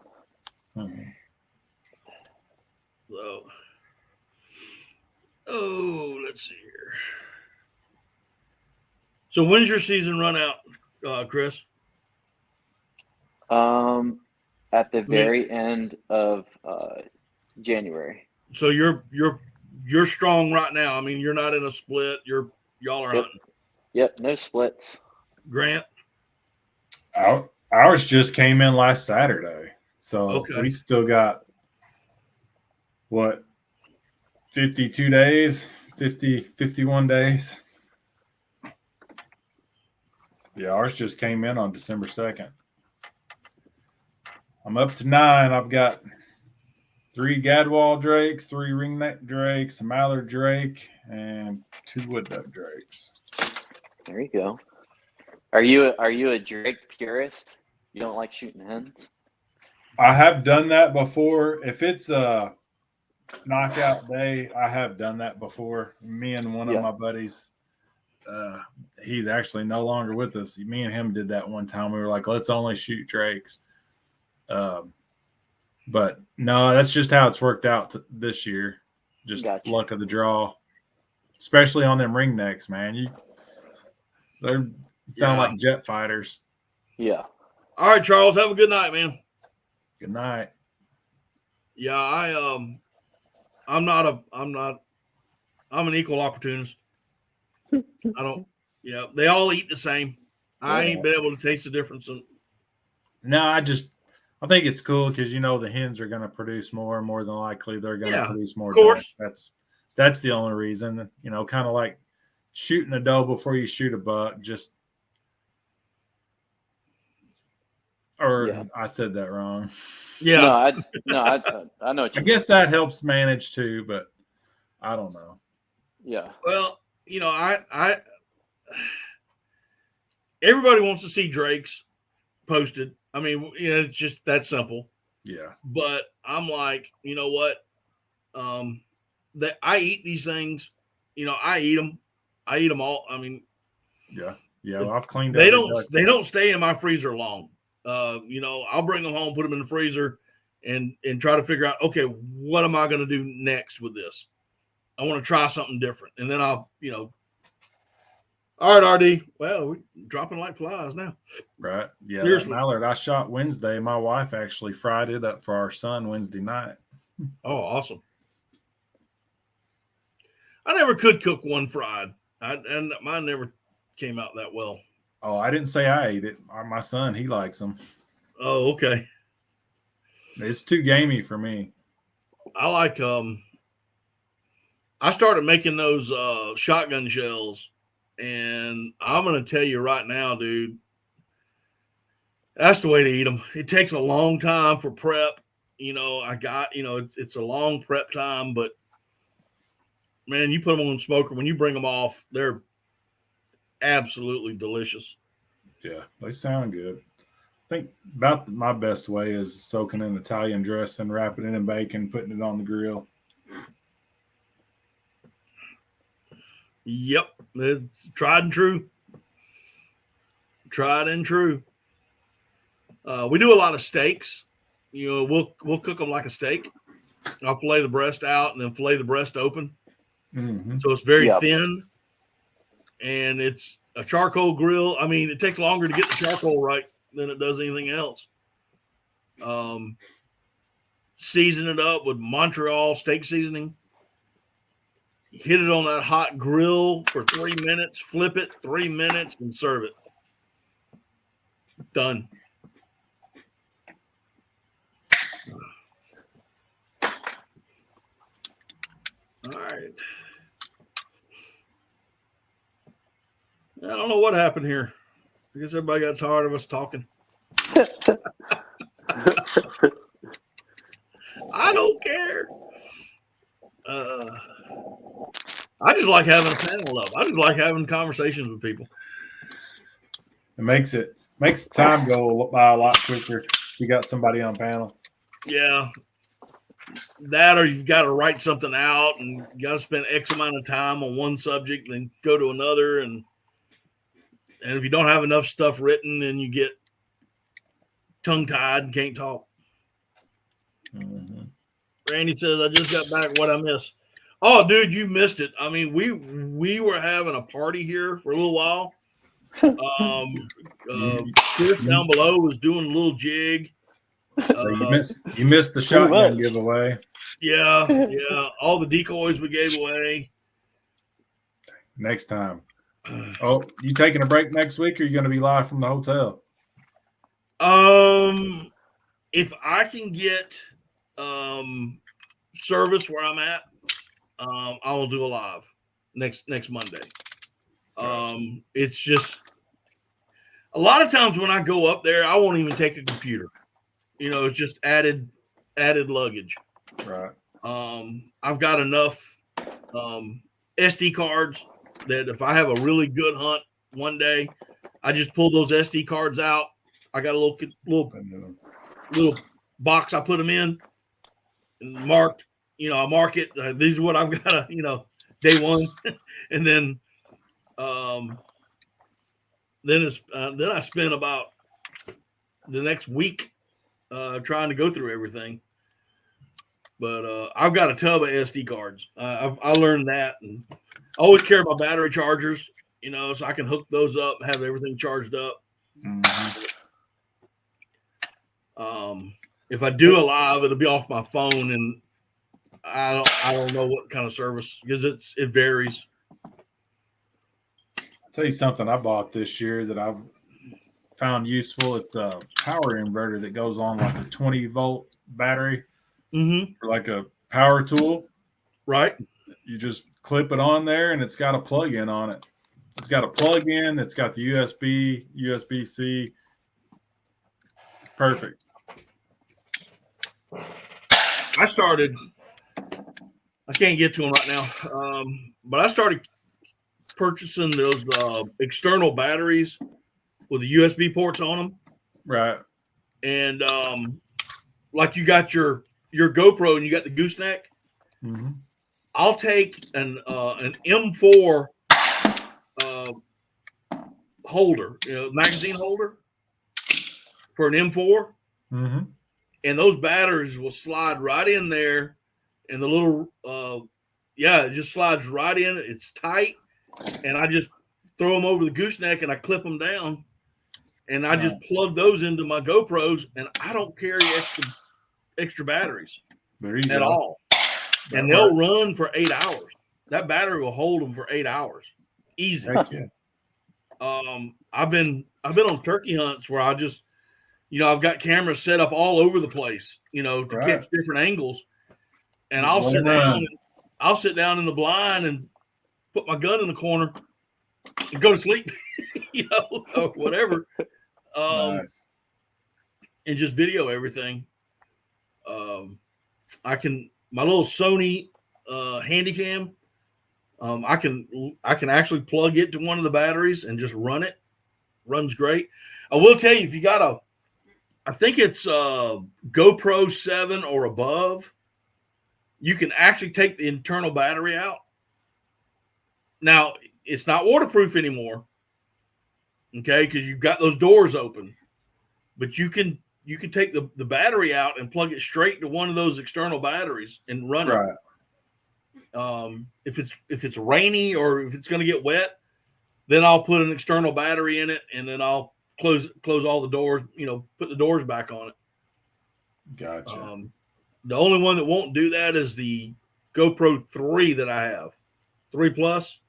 Mhm. So, let's see here. So when's your season run out, Chris? At the very end of January. So you're strong right now. I mean, you're not in a split. Y'all are Yep. hunting. Yep. No splits. Grant. Ours just came in last Saturday. So Okay. we've still got, what, 52 days, 51 days. Yeah, ours just came in on December 2nd. I'm up to 9. I've got 3 gadwall drakes, 3 ringneck drakes, a mallard drake, and 2 wood duck drakes. There you go. Are you a Drake purist? You don't like shooting hens? I have done that before. If it's a knockout day, I have done that before. Me and one of my buddies, he's actually no longer with us. Me and him did that one time. We were like, let's only shoot drakes. But no, that's just how it's worked out this year. Just Gotcha. luck of the draw, especially on them ringnecks, man. They sound like jet fighters. Yeah. All right, Charles. Have a good night, man. Good night. Yeah, I'm an equal opportunist. I don't. Yeah, they all eat the same. I ain't been able to taste the difference. No, I think it's cool because the hens are going to produce more than likely they're going to produce more. Of course. That's the only reason. Kind of like shooting a doe before you shoot a buck. I said that wrong. Yeah. I know what I you guess that helps manage too, but I don't know. Yeah. Well, I everybody wants to see drakes posted. I mean, it's just that simple. Yeah. But I'm like, you know what? That I eat these things. I eat them. I eat them all. I mean, yeah. Well, I've cleaned. They don't stay in my freezer long. I'll bring them home, put them in the freezer, and try to figure out, okay, what am I going to do next with this? I want to try something different, and then I'll, all right, RD. Well, we're dropping like flies now. Right. Yeah. Seriously. That mallard I shot Wednesday. My wife actually fried it up for our son Wednesday night. Oh, awesome. I never could cook one fried. And mine never came out that well. Oh, I didn't say I ate it. My son, he likes them. Oh, okay. It's too gamey for me. I like I started making those shotgun shells And I'm going to tell you right now, dude, that's the way to eat them. It takes a long time for prep. It's a long prep time, but man, you put them on the smoker. When you bring them off, they're absolutely delicious. Yeah, they sound good. I think about my best way is soaking in Italian dressing, wrapping it in bacon, putting it on the grill. Yep, it's tried and true. Tried and true. We do a lot of steaks. We'll cook them like a steak. I'll fillet the breast out and then fillet the breast open. Mm-hmm. So it's very Yep. thin, and it's a charcoal grill. I mean, it takes longer to get the charcoal right than it does anything else. Season it up with Montreal steak seasoning. Hit it on that hot grill for 3 minutes, flip it 3 minutes, and serve it. Done. All right. I don't know what happened here. I guess everybody got tired of us talking. I don't care. I just like having a panel of. I just like having conversations with people. It makes the time go by a lot quicker. You got somebody on panel. Yeah. That, or you've got to write something out and you got to spend X amount of time on one subject, then go to another. And if you don't have enough stuff written, then you get tongue tied and can't talk. Mm-hmm. Randy says, I just got back. What I missed? Oh, dude, you missed it. I mean, we were having a party here for a little while. Chris down below was doing a little jig. So you missed the shotgun much. giveaway. Yeah. All the decoys we gave away. Next time. Oh, you taking a break next week, or are you going to be live from the hotel? If I can get service where I'm at, I will do a live next Monday. It's just a lot of times when I go up there, I won't even take a computer. It's just added luggage. Right. I've got enough SD cards that if I have a really good hunt one day, I just pull those SD cards out. I got a little box I put them in and marked. I mark it. These are what I've got. Day one, and then I spent about the next week trying to go through everything. But I've got a tub of SD cards. I learned that, and I always carry my battery chargers, so I can hook those up, have everything charged up. Mm-hmm. If I do a live, it'll be off my phone, and I don't know what kind of service, because it varies. I'll tell you something I bought this year that I've found useful. It's a power inverter that goes on like a 20-volt battery. Mm-hmm. For like a power tool. Right. You just clip it on there, and it's got a plug-in on it. It's got a plug-in. It's got the USB, USB-C. Perfect. I can't get to them right now, but I started purchasing those external batteries with the USB ports on them. Right. And like you got your GoPro and you got the gooseneck. Mm-hmm. I'll take an M4 holder, magazine holder for an M4. Mm-hmm. And those batteries will slide right in there, and the little it just slides right in. It's tight, and I just throw them over the gooseneck and I clip them down, and I just plug those into my GoPros, and I don't carry extra batteries at all. And they'll run for 8 hours. That battery will hold them for 8 hours, easy. Heck yeah. I've been on turkey hunts where I just, I've got cameras set up all over the place, to catch different angles, and I'll sit down in the blind and put my gun in the corner and go to sleep, or whatever. Nice. And just video everything. I can my little Sony Handycam. I can actually plug it to one of the batteries and just run it. Runs great. I will tell you, if you got I think it's GoPro 7 or above, you can actually take the internal battery out. Now, it's not waterproof anymore, okay, because you've got those doors open. But you can take the battery out and plug it straight to one of those external batteries and run it. Right. If it's rainy or if it's going to get wet, then I'll put an external battery in it, and then I'll close all the doors. Put the doors back on it. Gotcha. The only one that won't do that is the GoPro 3 that I have, 3 Plus.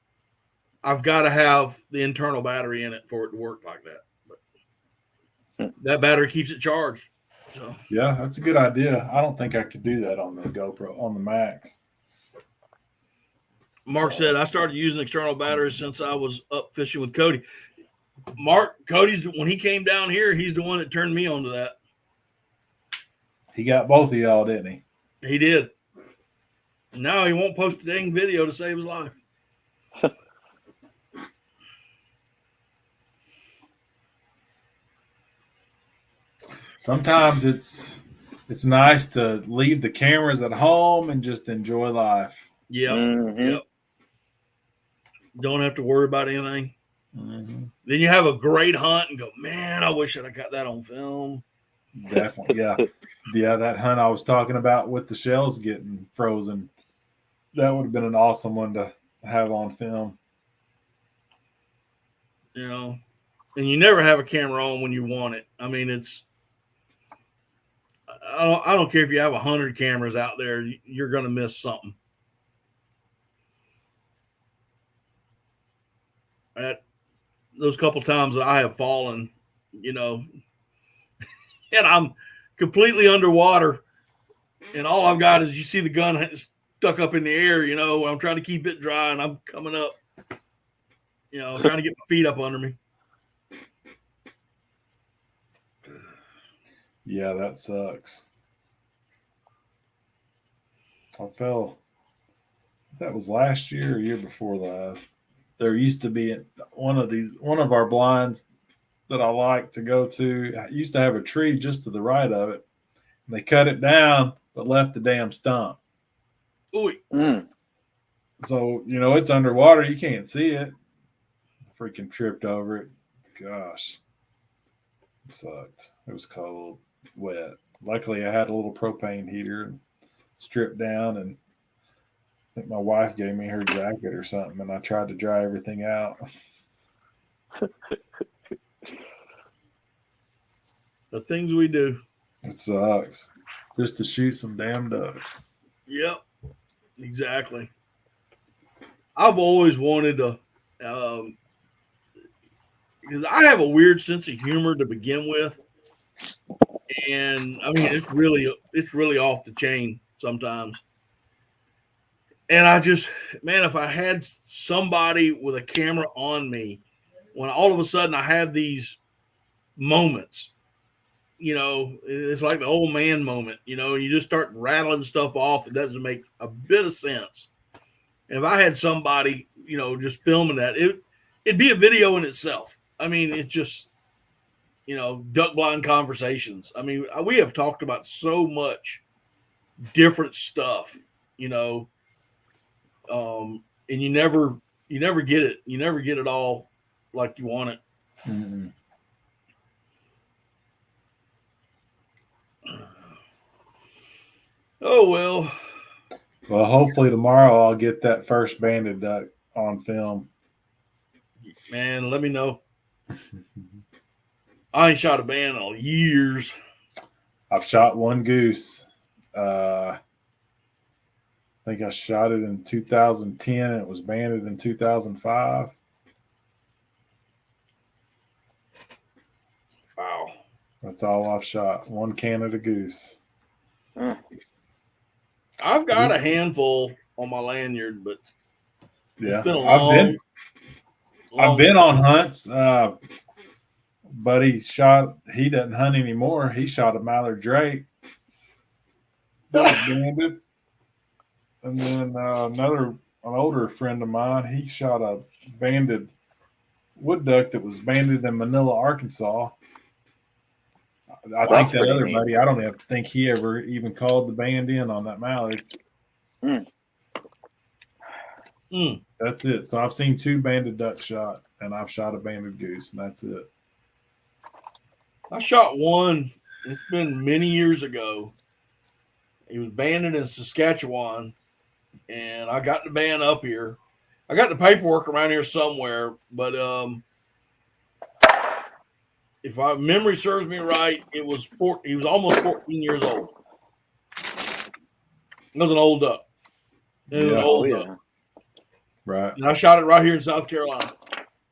I've got to have the internal battery in it for it to work like that. But that battery keeps it charged. So. Yeah, that's a good idea. I don't think I could do that on the GoPro, on the Max. Mark said, I started using external batteries since I was up fishing with Cody. Cody's, when he came down here, he's the one that turned me on to that. He got both of y'all, didn't he? He did. Now he won't post a dang video to save his life. Sometimes it's nice to leave the cameras at home and just enjoy life. Yep. Mm-hmm. Yep. Don't have to worry about anything. Mm-hmm. Then you have a great hunt and go, man, I wish I'd have got that on film. Definitely, yeah. Yeah, that hunt I was talking about with the shells getting frozen, that would have been an awesome one to have on film. And you never have a camera on when you want it. I mean, I don't care if you have 100 cameras out there, you're going to miss something. At those couple times that I have fallen, and I'm completely underwater, and all I've got is you see the gun stuck up in the air. I'm trying to keep it dry, and I'm coming up. I'm trying to get my feet up under me. Yeah, that sucks. That was last year or year before last. There used to be one of our blinds that I like to go to. I used to have a tree just to the right of it. And they cut it down, but left the damn stump. Ooh. Mm. So, it's underwater. You can't see it. Freaking tripped over it. Gosh. It sucked. It was cold, wet. Luckily, I had a little propane heater and stripped down, and I think my wife gave me her jacket or something, and I tried to dry everything out. The things we do. It sucks. Just to shoot some damn ducks. Yep, exactly. I've always wanted to, because I have a weird sense of humor to begin with, and I mean it's really off the chain sometimes. And I just, man, if I had somebody with a camera on me, when all of a sudden I have these moments, it's like the old man moment, you just start rattling stuff off that doesn't make a bit of sense. And if I had somebody, just filming that, it'd be a video in itself. I mean, it's just, duck blind conversations. I mean, we have talked about so much different stuff, and you never get it. You never get it all like you want it. Mm-hmm. Oh, well. Well, hopefully tomorrow I'll get that first banded duck on film. Man, let me know. I ain't shot a band in years. I've shot one goose. I think I shot it in 2010 and it was banded in 2005. Wow. That's all I've shot. One Canada goose. I've got a handful on my lanyard, but yeah, it's been a I've been on hunts. But he doesn't hunt anymore. He shot a mallard drake that was banded. And then an older friend of mine, he shot a banded wood duck that was banded in Manila, Arkansas. I think that other buddy, I don't even think he ever even called the band in on that mallard. That's it. So I've seen 2 banded ducks shot, and I've shot a banded goose, and that's it. I shot one. It's been many years ago. He was banded in Saskatchewan, and I got the band up here. I got the paperwork around here somewhere, but if my memory serves me right, he was almost 14 years old. It was an old duck. It was an old duck. Right. And I shot it right here in South Carolina.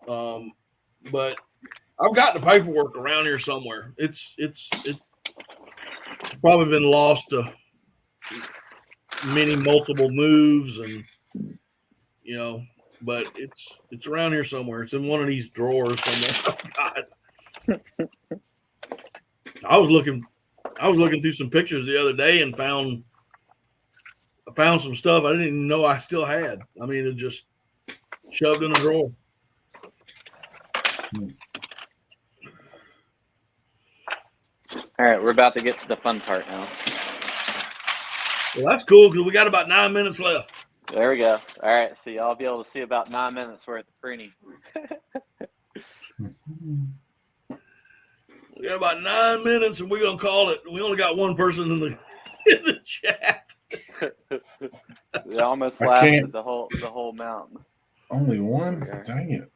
But I've got the paperwork around here somewhere. It's probably been lost to many multiple moves, and but it's around here somewhere. It's in one of these drawers somewhere. Oh, God. I was looking through some pictures the other day and found some stuff I didn't even know I still had. I mean, it just shoved in a drawer. All right, we're about to get to the fun part now. Well, that's cool because we got about 9 minutes left. There we go. All right, so y'all be able to see about 9 minutes worth of preening. We got about 9 minutes, and we're gonna call it. We only got one person in the chat. It almost lasted the whole mountain. Only one? Okay. Dang it.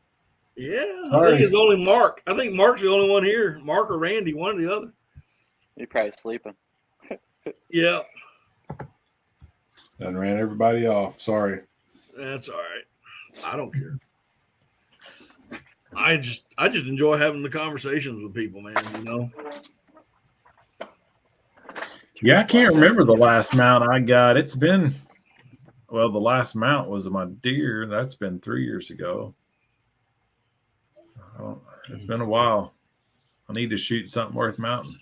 Yeah, Sorry. I think it's only Mark. I think Mark's the only one here. Mark or Randy, one or the other. You're probably sleeping. Yeah, Done ran everybody off. Sorry. that's all right. I don't care. I just enjoy having the conversations with people, man. Yeah, I can't remember the last mount I got. It's been, the last mount was my deer. That's been 3 years ago. It's been a while. I need to shoot something worth mounting.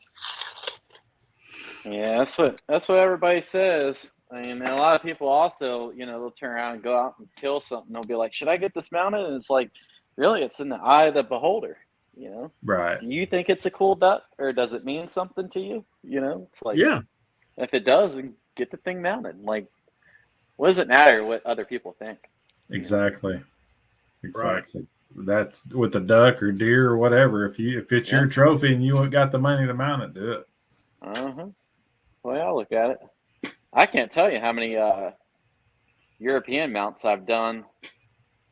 Yeah, that's what everybody says. I mean, and a lot of people also, they'll turn around and go out and kill something. They'll be like, "Should I get this mounted?" And it's like, really, it's in the eye of the beholder. Right. Do you think it's a cool duck, or does it mean something to you? It's like, Yeah. If it does, then get the thing mounted. Like, what does it matter what other people think? Exactly. Right. That's with the duck or deer or whatever. If it's your trophy and you got the money to mount it, do it. Well, I'll look at it. I can't tell you how many European mounts I've done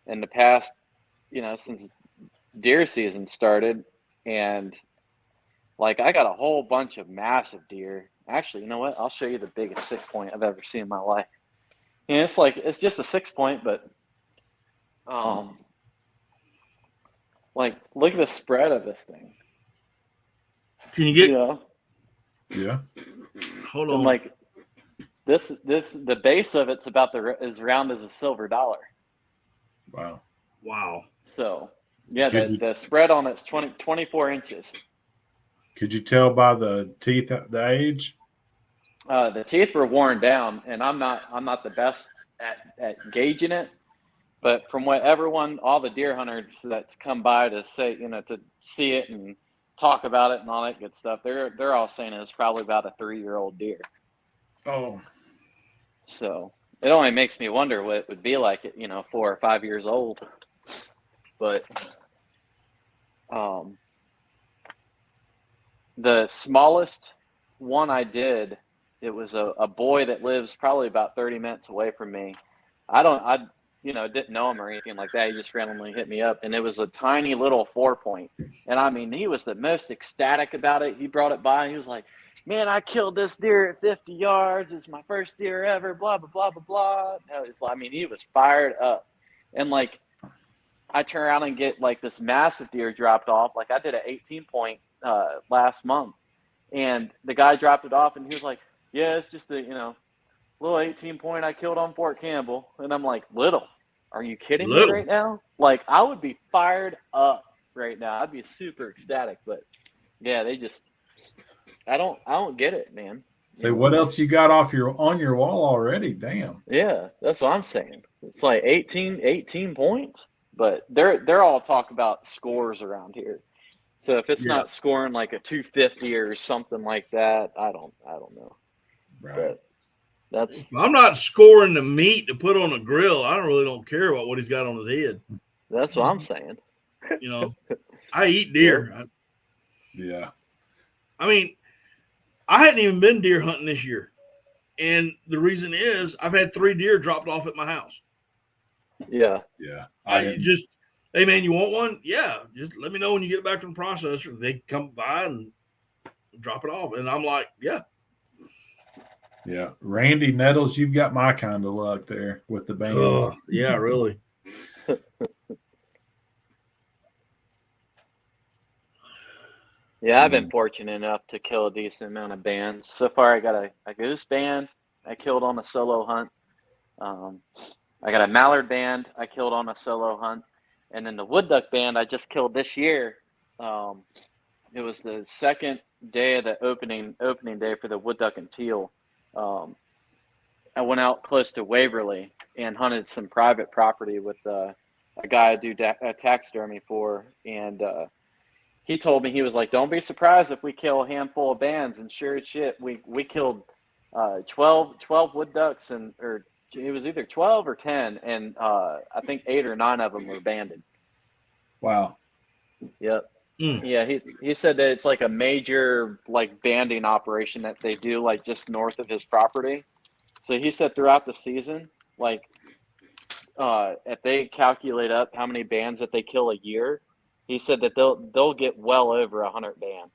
in the past, since deer season started. And like, I got a whole bunch of massive deer. Actually, you know what? I'll show you the biggest 6-point I've ever seen in my life. And it's just a 6-point, but like, look at the spread of this thing. Can you get? Yeah. Hold on. And like the base of it's about as round as a silver dollar. Wow. So yeah, the spread on it's 24 inches. Could you tell by the teeth the age? The teeth were worn down, and I'm not the best at gauging it. But from what all the deer hunters that's come by to say, to see it and talk about it and all that good stuff, they're all saying it's probably about a 3-year-old deer. Oh. So it only makes me wonder what it would be like at 4 or 5 years old. But the smallest one I did, it was a boy that lives probably about 30 minutes away from me. I didn't know him or anything like that. He just randomly hit me up, and it was a tiny little 4-point. And I mean, he was the most ecstatic about it. He brought it by. He was like, "Man, I killed this deer at 50 yards. It's my first deer ever, blah, blah, blah, blah, blah." He was fired up. And like, I turn around and get like this massive deer dropped off. Like, I did an 18-point last month, and the guy dropped it off, and he was like, "Yeah, it's just a, little 18-point I killed on Fort Campbell." And I'm like, "Little?" Are you kidding me Little. right now? Like, I would be fired up right now. I'd be super ecstatic. But yeah, they just, I don't get it, man. Say, what else you got on your wall already? Damn. Yeah, that's what I'm saying. It's like 18 points, but they're all talk about scores around here. So if it's Yeah. not scoring like a 250 or something like that, I don't know. Right. But that's If I'm not scoring the meat to put on a grill, I really don't care about what he's got on his head. what I'm saying. You know, I eat deer. Yeah. I mean, I hadn't even been deer hunting this year. And the reason is I've had 3 deer dropped off at my house. Yeah. Yeah. I just, hey man, you want one? Yeah. Just let me know when you get back from the processor. They come by and drop it off. And I'm like, yeah. Yeah. Randy Nettles, you've got my kind of luck there with the bands. Oh, yeah, really. Yeah, I've been fortunate enough to kill a decent amount of bands. So far, I got a goose band I killed on a solo hunt. I got a mallard band I killed on a solo hunt. And then the wood duck band I just killed this year. It was the second day of the opening day for the wood duck and teal. I went out close to Waverly and hunted some private property with a guy I do taxidermy for. And he told me, he was like, don't be surprised if we kill a handful of bands. And sure as shit, we killed 12 wood ducks, or it was either 12 or 10. And I think 8 or 9 of them were banded. Wow. Yep. Yeah, he said that it's like a major like banding operation that they do like just north of his property. So he said throughout the season, like if they calculate up how many bands that they kill a year, he said that they'll get well over 100 bands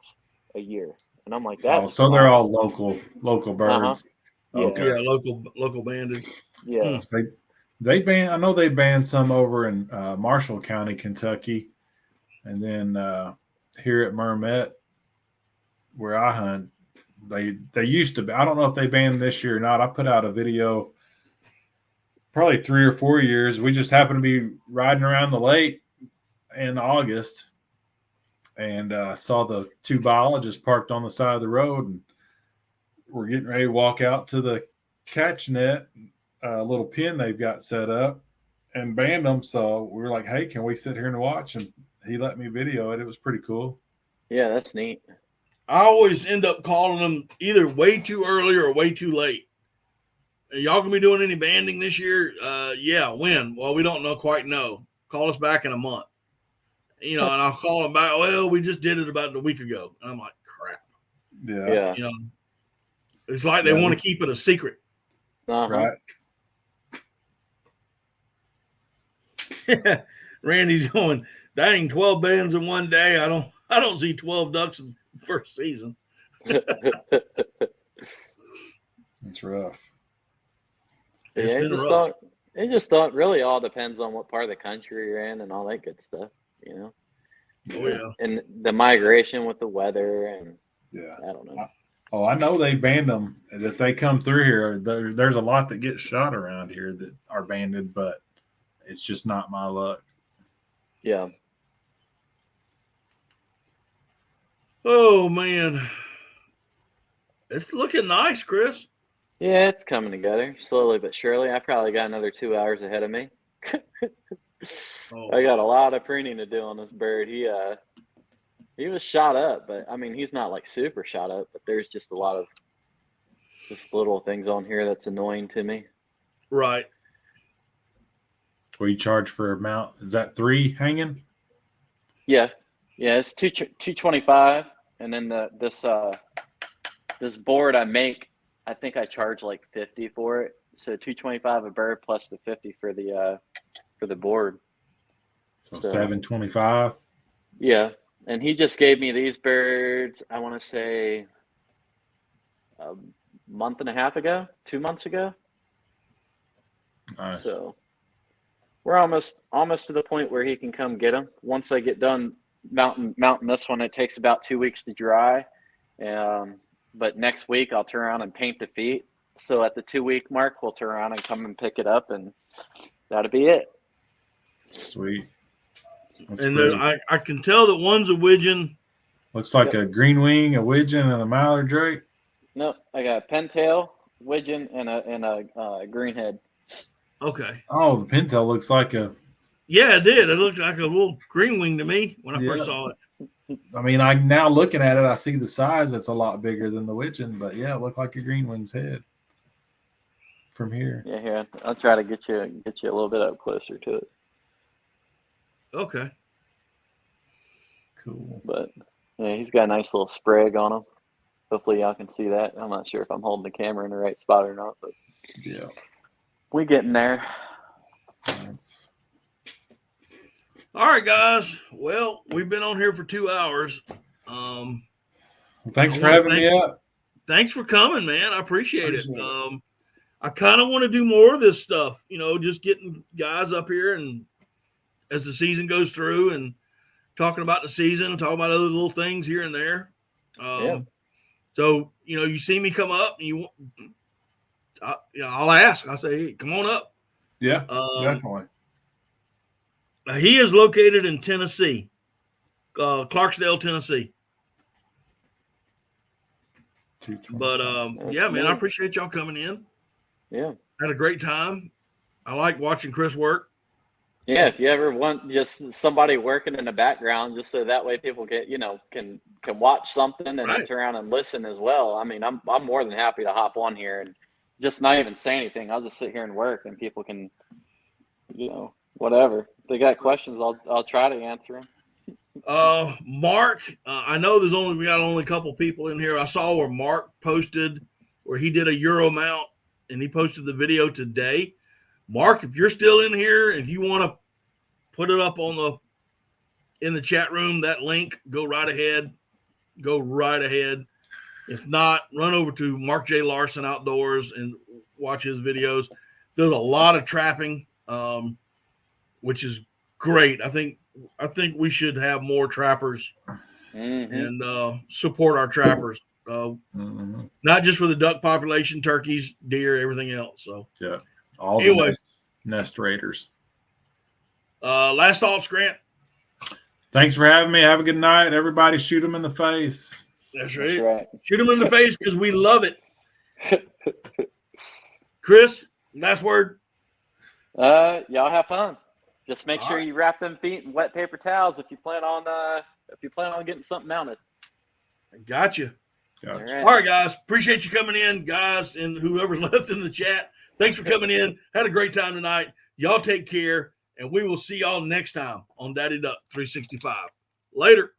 a year. And I'm like, that's so they're all local birds. Yeah. Okay. Yeah, local banded. Yeah. They ban. I know they banned some over in Marshall County, Kentucky, and then here at Mermet, where I hunt, they used to. I don't know if they banned this year or not. I put out a video probably 3 or 4 years. We just happened to be riding around the lake in August and saw the 2 biologists parked on the side of the road, and we're getting ready to walk out to the catch net, little pen they've got set up, and banned them. So we were like, hey, can we sit here and watch? And he let me video it. It was pretty cool. Yeah, that's neat. I always end up calling them either way too early or way too late. Are y'all gonna be doing any banding this year? Yeah, when? Well, we don't quite know. Call us back in a month. You know, and I'll call them back. Well, we just did it about a week ago. And I'm like, crap. Yeah. You know, it's like they want to keep it a secret. Uh-huh. Right. Randy's going, dang, 12 bands in one day. I don't see 12 ducks in the first season. It's rough. It's Yeah, been rough. it just don't really all depends on what part of the country you're in and all that good stuff, you know. Oh yeah. And the migration with the weather, and Yeah. I don't know. Oh, I know they banned them. If they come through here, there's a lot that get shot around here that are banded, but it's just not my luck. Yeah. Oh man. It's looking nice, Chris. Yeah, it's coming together slowly but surely. I probably got another 2 hours ahead of me. Oh. I got a lot of pruning to do on this bird. He was shot up, but I mean, he's not like super shot up, but there's just a lot of just little things on here that's annoying to me. Right. What do you charge for a mount? Is that 3 hanging? Yeah. Yeah, it's 225, and then this board I make, I think I charge like 50 for it. So 225 a bird plus the 50 for the board. So 725. Yeah. And he just gave me these birds, I want to say a month and a half ago, 2 months ago. Nice. So we're almost to the point where he can come get them. Once I get done mounting this one, it takes about 2 weeks to dry. But next week I'll turn around and paint the feet. So at the 2 week mark, we'll turn around and come and pick it up, and that'll be it. Sweet. That's And pretty. then I can tell that one's a widgeon. Looks like a green wing, a widgeon, and a mallard drake. No, I got a pintail, widgeon, and a greenhead. Okay. Oh, the pintail looks like a. Yeah, it did. It looked like a little green wing to me when I Yeah. first saw it. I mean, I now looking at it, I see the size. It's a lot bigger than the widgeon, but yeah, it looked like a green wing's head from here. Yeah, here I'll try to get you a little bit up closer to it. Okay. Cool. But yeah, he's got a nice little sprig on him. Hopefully y'all can see that. I'm not sure if I'm holding the camera in the right spot or not, but Yeah. we getting there. That's, All right, guys. Well, we've been on here for 2 hours. well, thanks I for wanna having me up. Thanks for coming, man. I appreciate it. Appreciate it. I kind of want to do more of this stuff, just getting guys up here and as the season goes through and talking about the season and talking about other little things here and there. Yeah. So, you see me come up and I'll ask. I'll say, hey, come on up. Yeah, Um, definitely. He is located in Tennessee, Clarksdale, Tennessee. But yeah, man, I appreciate y'all coming in. Yeah. Had a great time. I like watching Chris work. Yeah, if you ever want just somebody working in the background, just so that way people get, can watch something and Right. turn around and listen as well. I mean, I'm more than happy to hop on here and just not even say anything. I'll just sit here and work, and people can, whatever. If they got questions, I'll try to answer them. Mark, I know we got only a couple people in here. I saw where Mark posted where he did a Euro mount and he posted the video today. Mark, if you're still in here, if you want to put it up in the chat room, that link, go right ahead. If not, run over to Mark J. Larson Outdoors and watch his videos. There's a lot of trapping, which is great. I think we should have more trappers and support our trappers. Not just for the duck population, turkeys, deer, everything else. So Yeah. All Anyway. the nest raiders. last thoughts, Grant. Thanks for having me. Have a good night. Everybody shoot them in the face. That's That's right. right. Shoot them in the face because we love it. Chris, last word. Y'all have fun. Just make All sure right. you wrap them feet in wet paper towels if you plan on getting something mounted. Gotcha. Gotcha. All All right, guys. Appreciate you coming in, guys, and whoever's left in the chat. Thanks for coming in. Had a great time tonight. Y'all take care, and we will see y'all next time on Daddy Duck 365. Later.